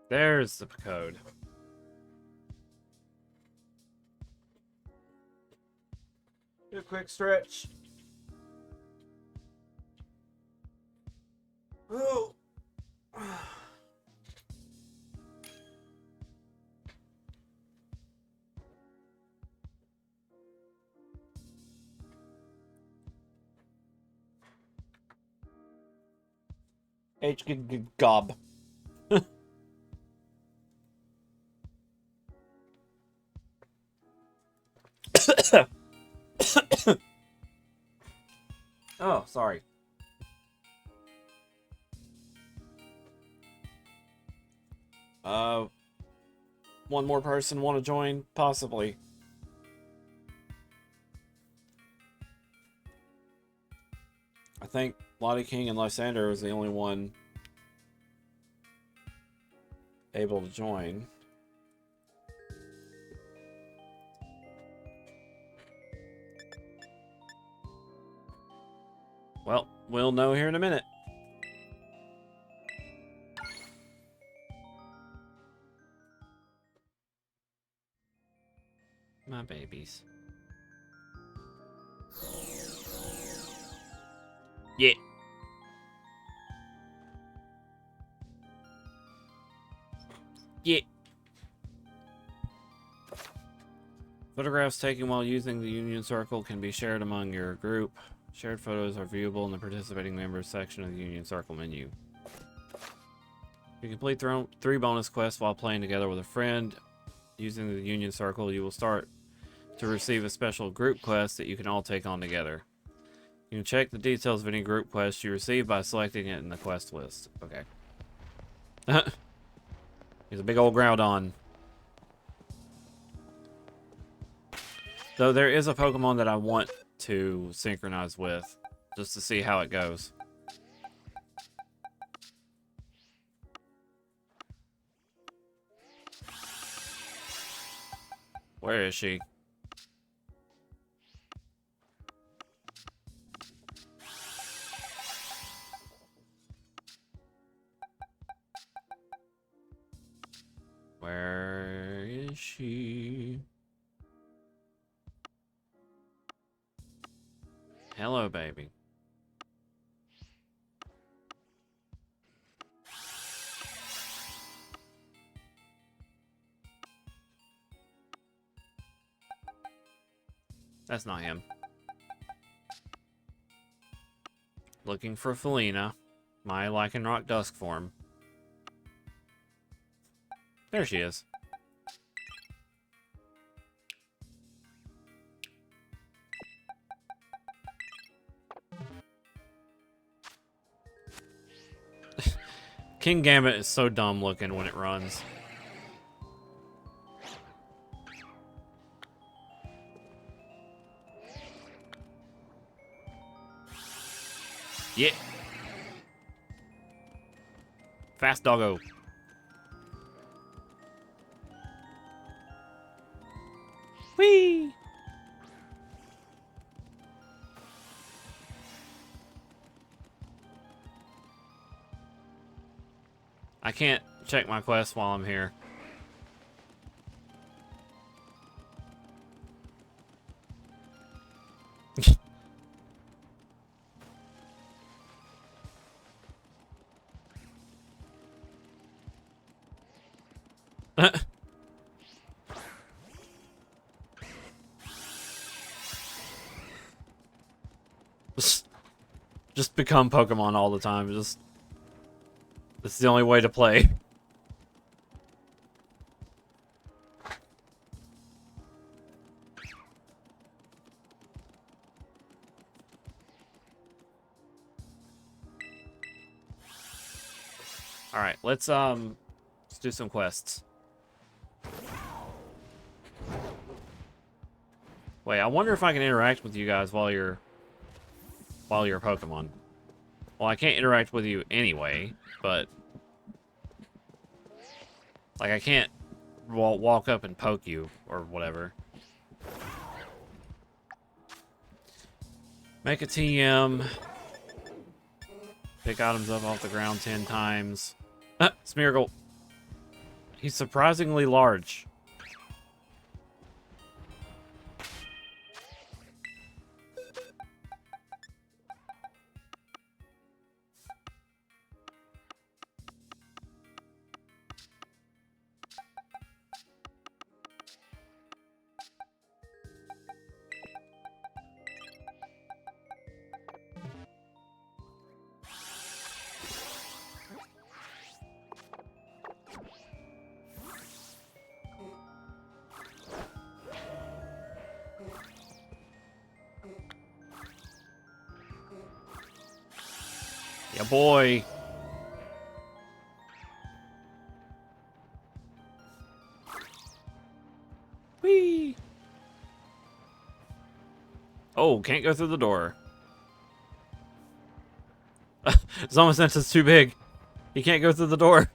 There's the code. Do a quick stretch. Oh. H gob. Oh, sorry. One more person want to join? Possibly. I think Lottie King and Lysander was the only one able to join. Well, we'll know here in a minute. My babies. Yeah. Yeah. Photographs taken while using the Union Circle can be shared among your group. Shared photos are viewable in the participating members section of the Union Circle menu. You complete 3 bonus quests while playing together with a friend. Using the Union Circle, you will start to receive a special group quest that you can all take on together. You can check the details of any group quest you receive by selecting it in the quest list. Okay. He's a big old Groudon. Though there is a Pokemon that I want to synchronize with, just to see how it goes. Where is she? Where is she? Hello, baby. That's not him. Looking for Felina, my Lycanroc Dusk form. There she is. King Gambit is so dumb looking when it runs. Yeah. Fast doggo. Whee! I can't check my quest while I'm here. Just become Pokemon all the time. It's the only way to play. Alright, let's do some quests. Wait, I wonder if I can interact with you guys while you're Pokemon. Well, I can't interact with you anyway, but like I can't walk up and poke you or whatever. Make a TM. Pick items up off the ground 10 times. Smeargle. He's surprisingly large. Yeah, boy. Whee! Oh, can't go through the door. Zomasense too big. He can't go through the door.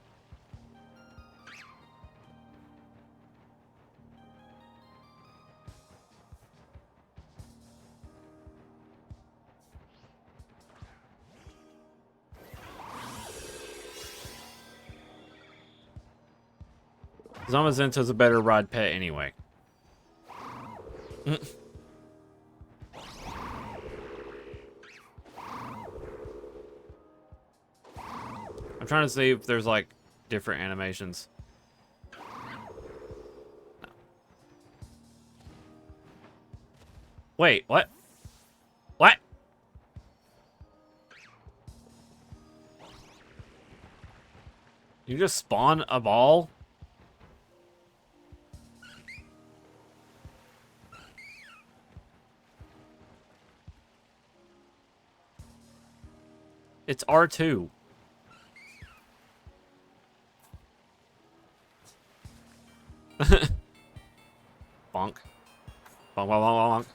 Zamazento's a better rod pet anyway. I'm trying to see if there's like different animations. No. Wait, what? What? You just spawn a ball? It's R2. Bonk. Bonk, bonk, bonk,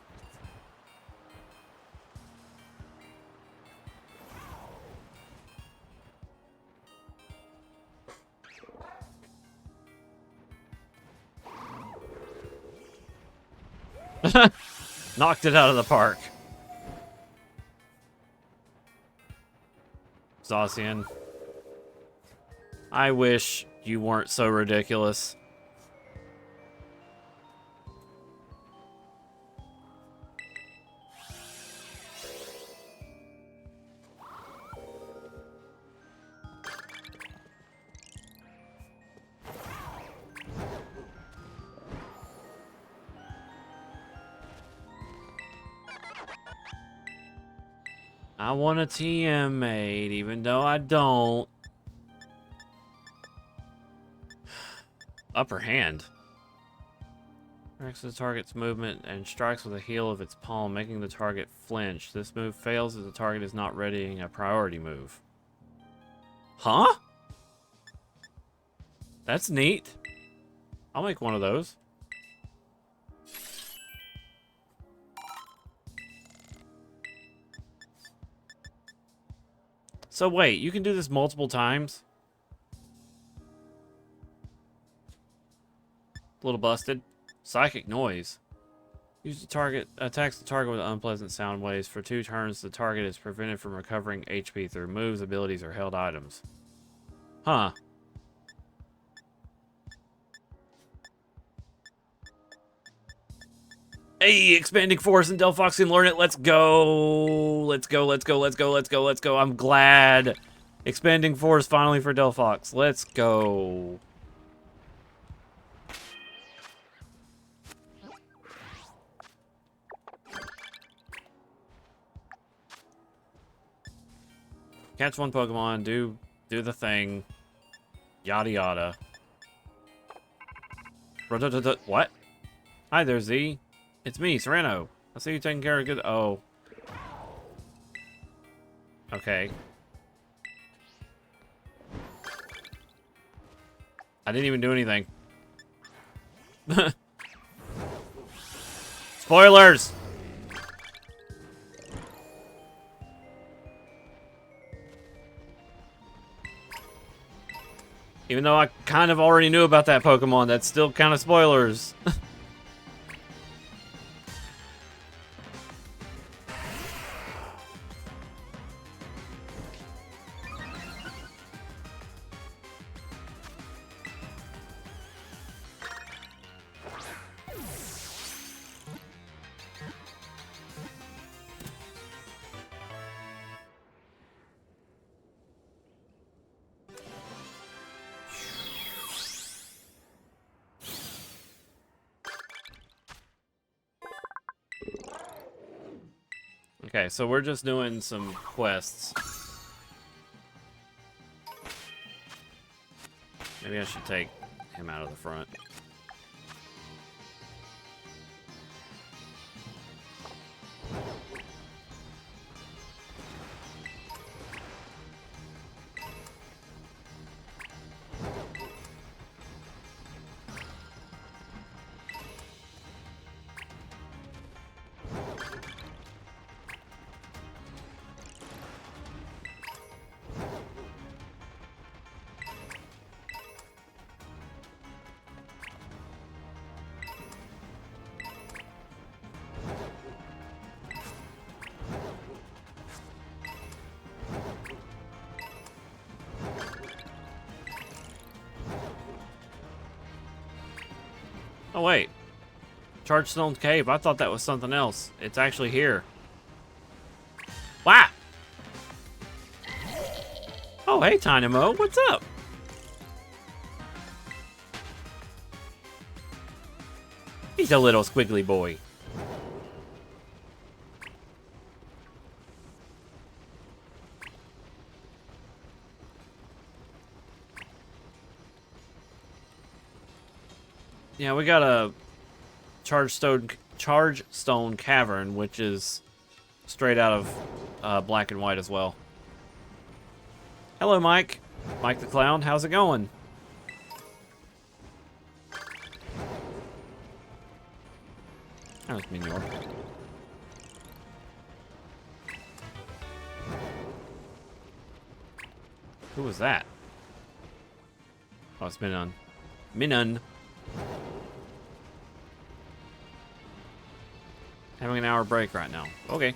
bonk. Knocked it out of the park. Zacian. I wish you weren't so ridiculous. I want a TM mate, even though I don't. Upper hand. Directs the target's movement and strikes with the heel of its palm, making the target flinch. This move fails if the target is not readying a priority move. Huh? That's neat. I'll make one of those. So wait, you can do this multiple times? A little busted. Psychic noise. Use the target, attacks the target with unpleasant sound waves. For 2 turns, the target is prevented from recovering HP through moves, abilities, or held items. Huh. Hey, expanding force and Delphox can learn it. Let's go. Let's go, let's go, let's go, let's go, let's go. I'm glad. Expanding force finally for Delphox. Let's go. Catch one Pokemon, do the thing. Yada yada. What? Hi there, Z. It's me, Sereno. I see you taking care of good. Oh. Okay. I didn't even do anything. Spoilers! Even though I kind of already knew about that Pokemon, that's still kind of spoilers. Okay, so we're just doing some quests. Maybe I should take him out of the front. Oh, wait. Chargestone Cave. I thought that was something else. It's actually here. Wow! Oh, hey, Tynamo. What's up? He's a little squiggly boy. Yeah, we got a Chargestone Cavern, which is straight out of Black and White as well. Hello, Mike. Mike the Clown, how's it going? That was Minior. Who was that? Oh, it's Minun. Minun. Having an hour break right now. Okay.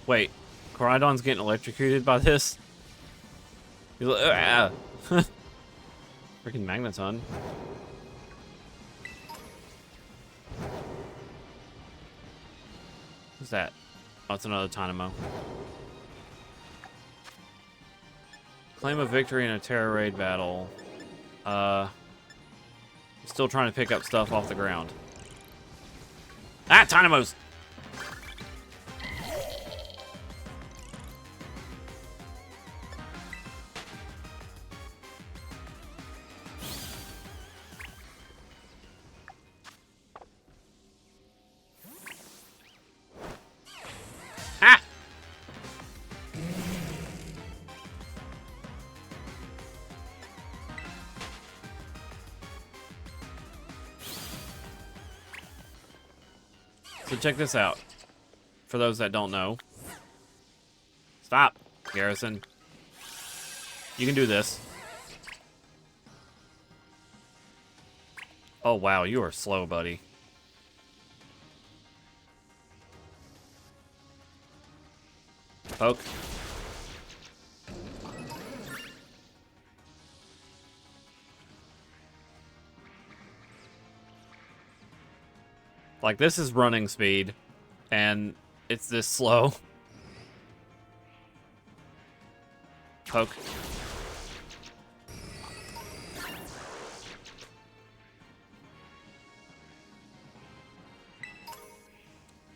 Wait, Koraidon's getting electrocuted by this? He's like, ah. Freaking Magneton. Who's that? Oh, it's another Tynamo. Claim a victory in a Terra Raid battle. Still trying to pick up stuff off the ground. Ah, Tynamos! Ah! So check this out. For those that don't know. Stop, Garrison. You can do this. Oh, wow, you are slow, buddy. Poke. Like, this is running speed, and it's this slow. Poke.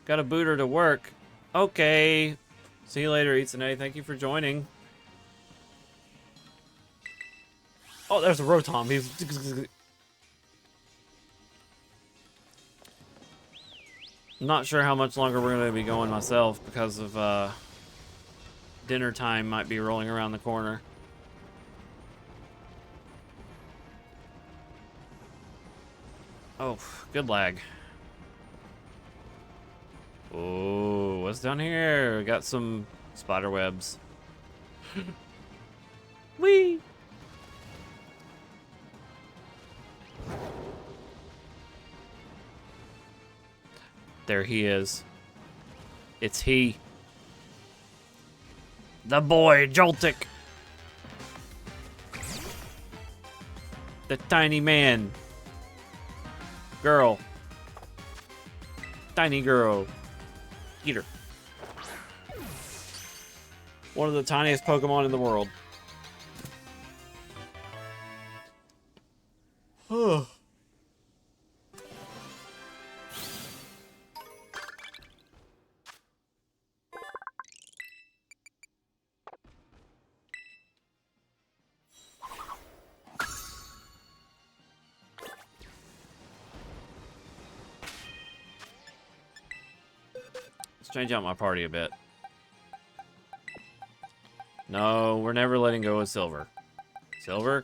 Got a booter to work. Okay. See you later, Itsune. Thank you for joining. Oh, there's a Rotom. He's... I'm not sure how much longer we're going to be going myself because of dinner time might be rolling around the corner. Oh, good lag. Oh, what's down here? We got some spider webs. Whee! There he is. It's he. The boy, Joltik. The tiny man. Girl. Tiny girl. Eat her. One of the tiniest Pokemon in the world. Oh. Let's change out my party a bit. No, we're never letting go of Silver. Silver,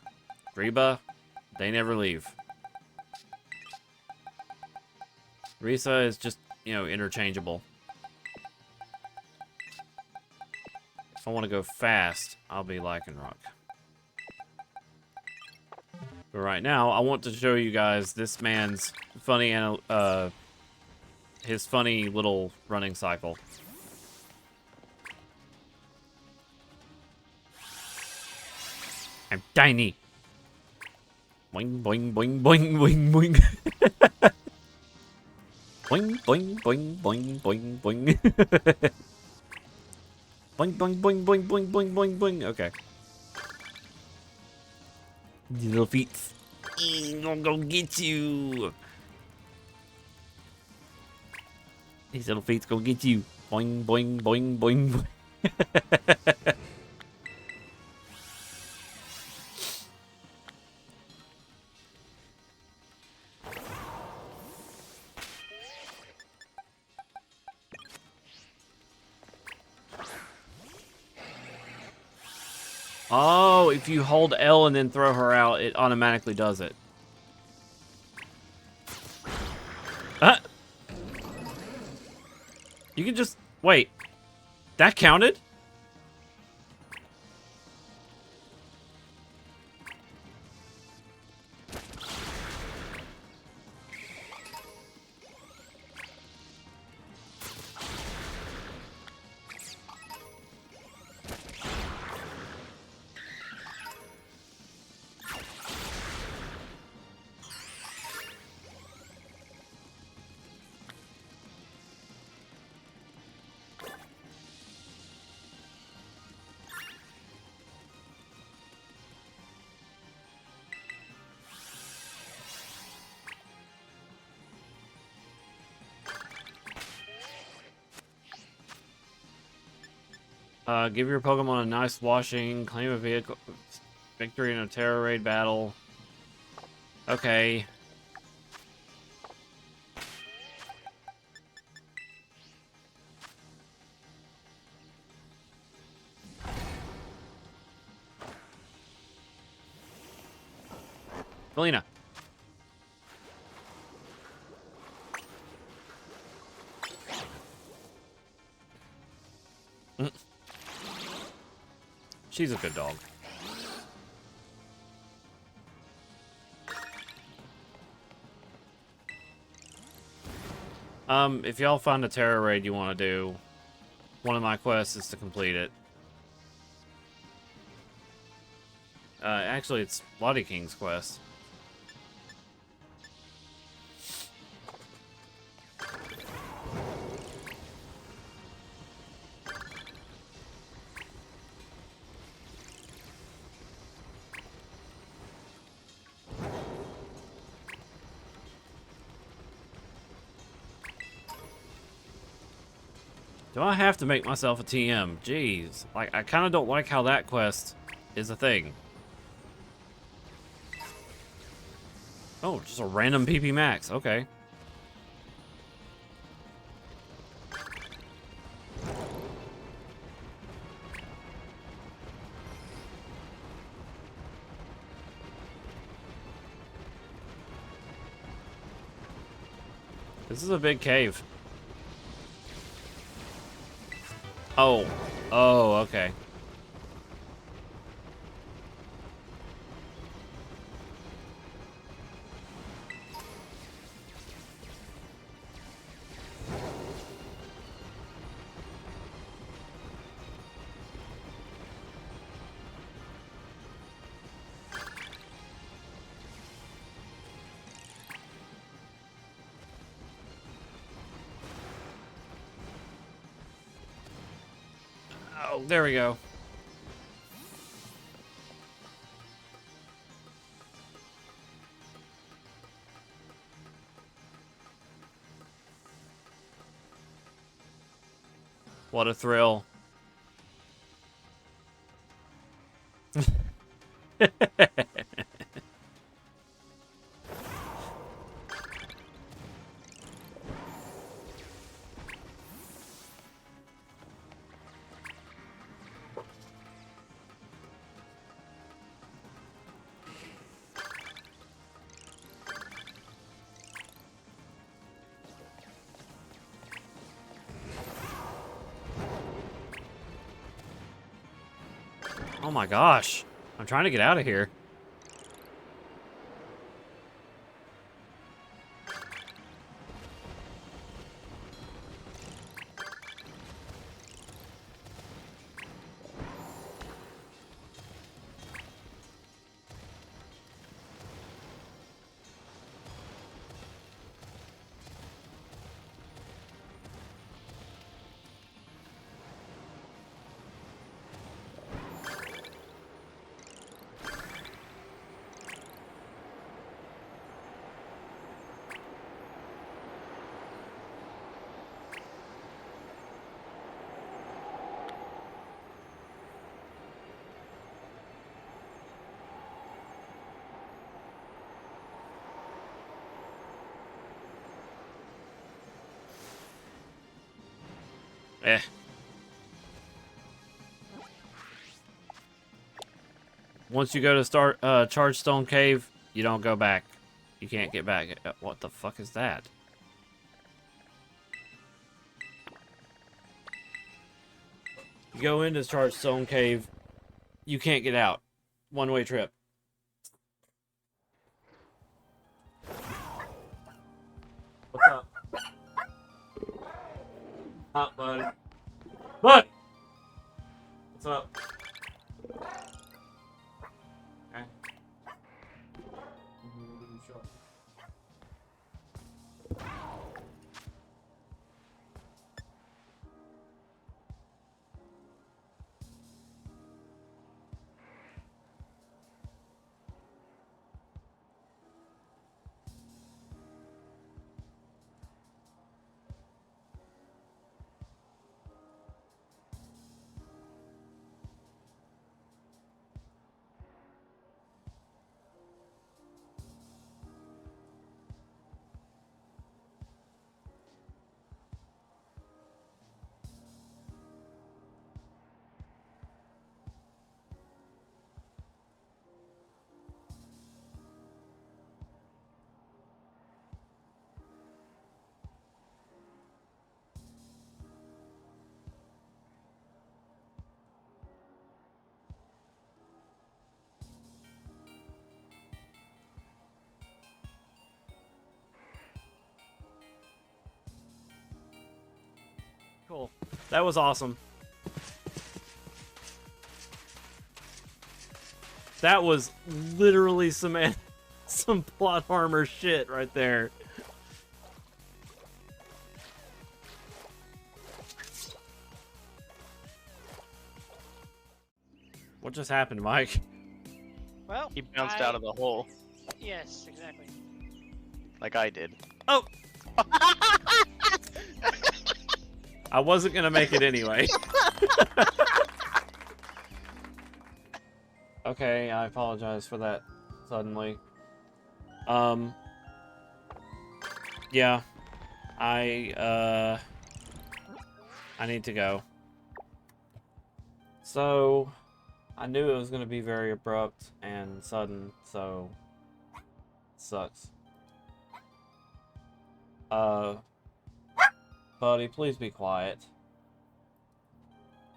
Reba, they never leave. Risa is just, you know, interchangeable. If I want to go fast, I'll be Lycanroc. But right now, I want to show you guys this man's funny his funny little running cycle. I'm tiny. Boing, boing, boing, boing, boing, boing. Boing, boing, boing, boing, boing, boing. Boing, boing, boing, boing, boing, boing, boing, boing. Okay. These little feet. I'm gonna go get you. These little feet's gonna get you. Boing, boing, boing, boing, boing. Oh, if you hold L and then throw her out, it automatically does it. You can just... Wait. That counted? Give your Pokemon a nice washing, claim a vehicle, victory in a Terror Raid battle. Okay. Felina. She's a good dog. If y'all find a Terror Raid you want to do, one of my quests is to complete it. Actually, it's Bloody King's quest. Do I have to make myself a TM? Jeez. Like, I kind of don't like how that quest is a thing. Oh, just a random PP max. Okay. This is a big cave. Oh. Oh, okay. Oh, there we go. What a thrill. Oh my gosh. I'm trying to get out of here. Eh. Once you go to Chargestone Cave, you don't go back. You can't get back. What the fuck is that? You go into Chargestone Cave, you can't get out. One-way trip. What's up? Up, bud. Bud! What's up? Okay. Cool. That was awesome. That was literally some some plot armor shit right there. What just happened, Mike? Well, He bounced out of the hole, Yes, exactly. like I did. Oh! I wasn't gonna make it anyway. Okay, I apologize for that suddenly. Yeah. I need to go. So, I knew it was gonna be very abrupt and sudden, so sucks. Buddy, please be quiet.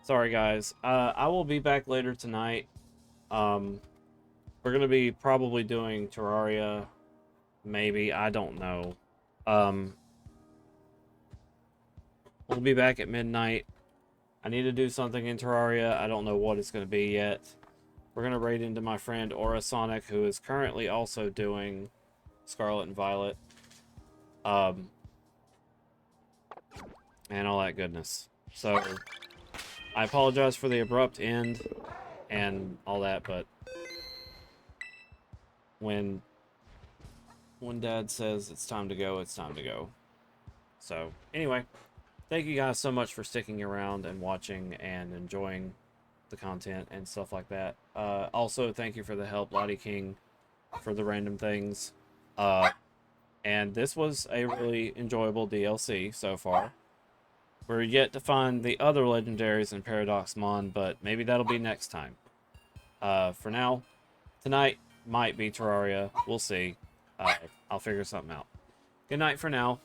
Sorry, guys. I will be back later tonight. We're gonna be probably doing Terraria. Maybe, I don't know. We'll be back at midnight. I need to do something in Terraria. I don't know what it's gonna be yet. We're gonna raid into my friend Aura Sonic, who is currently also doing Scarlet and Violet. And all that goodness. So, I apologize for the abrupt end and all that, but when Dad says it's time to go, it's time to go. So, anyway, thank you guys so much for sticking around and watching and enjoying the content and stuff like that. Also, thank you for the help, Lottie King, for the random things. And this was a really enjoyable DLC so far. We're yet to find the other legendaries in Paradox Mon, but maybe that'll be next time. For now, tonight might be Terraria. We'll see. I'll figure something out. Good night for now.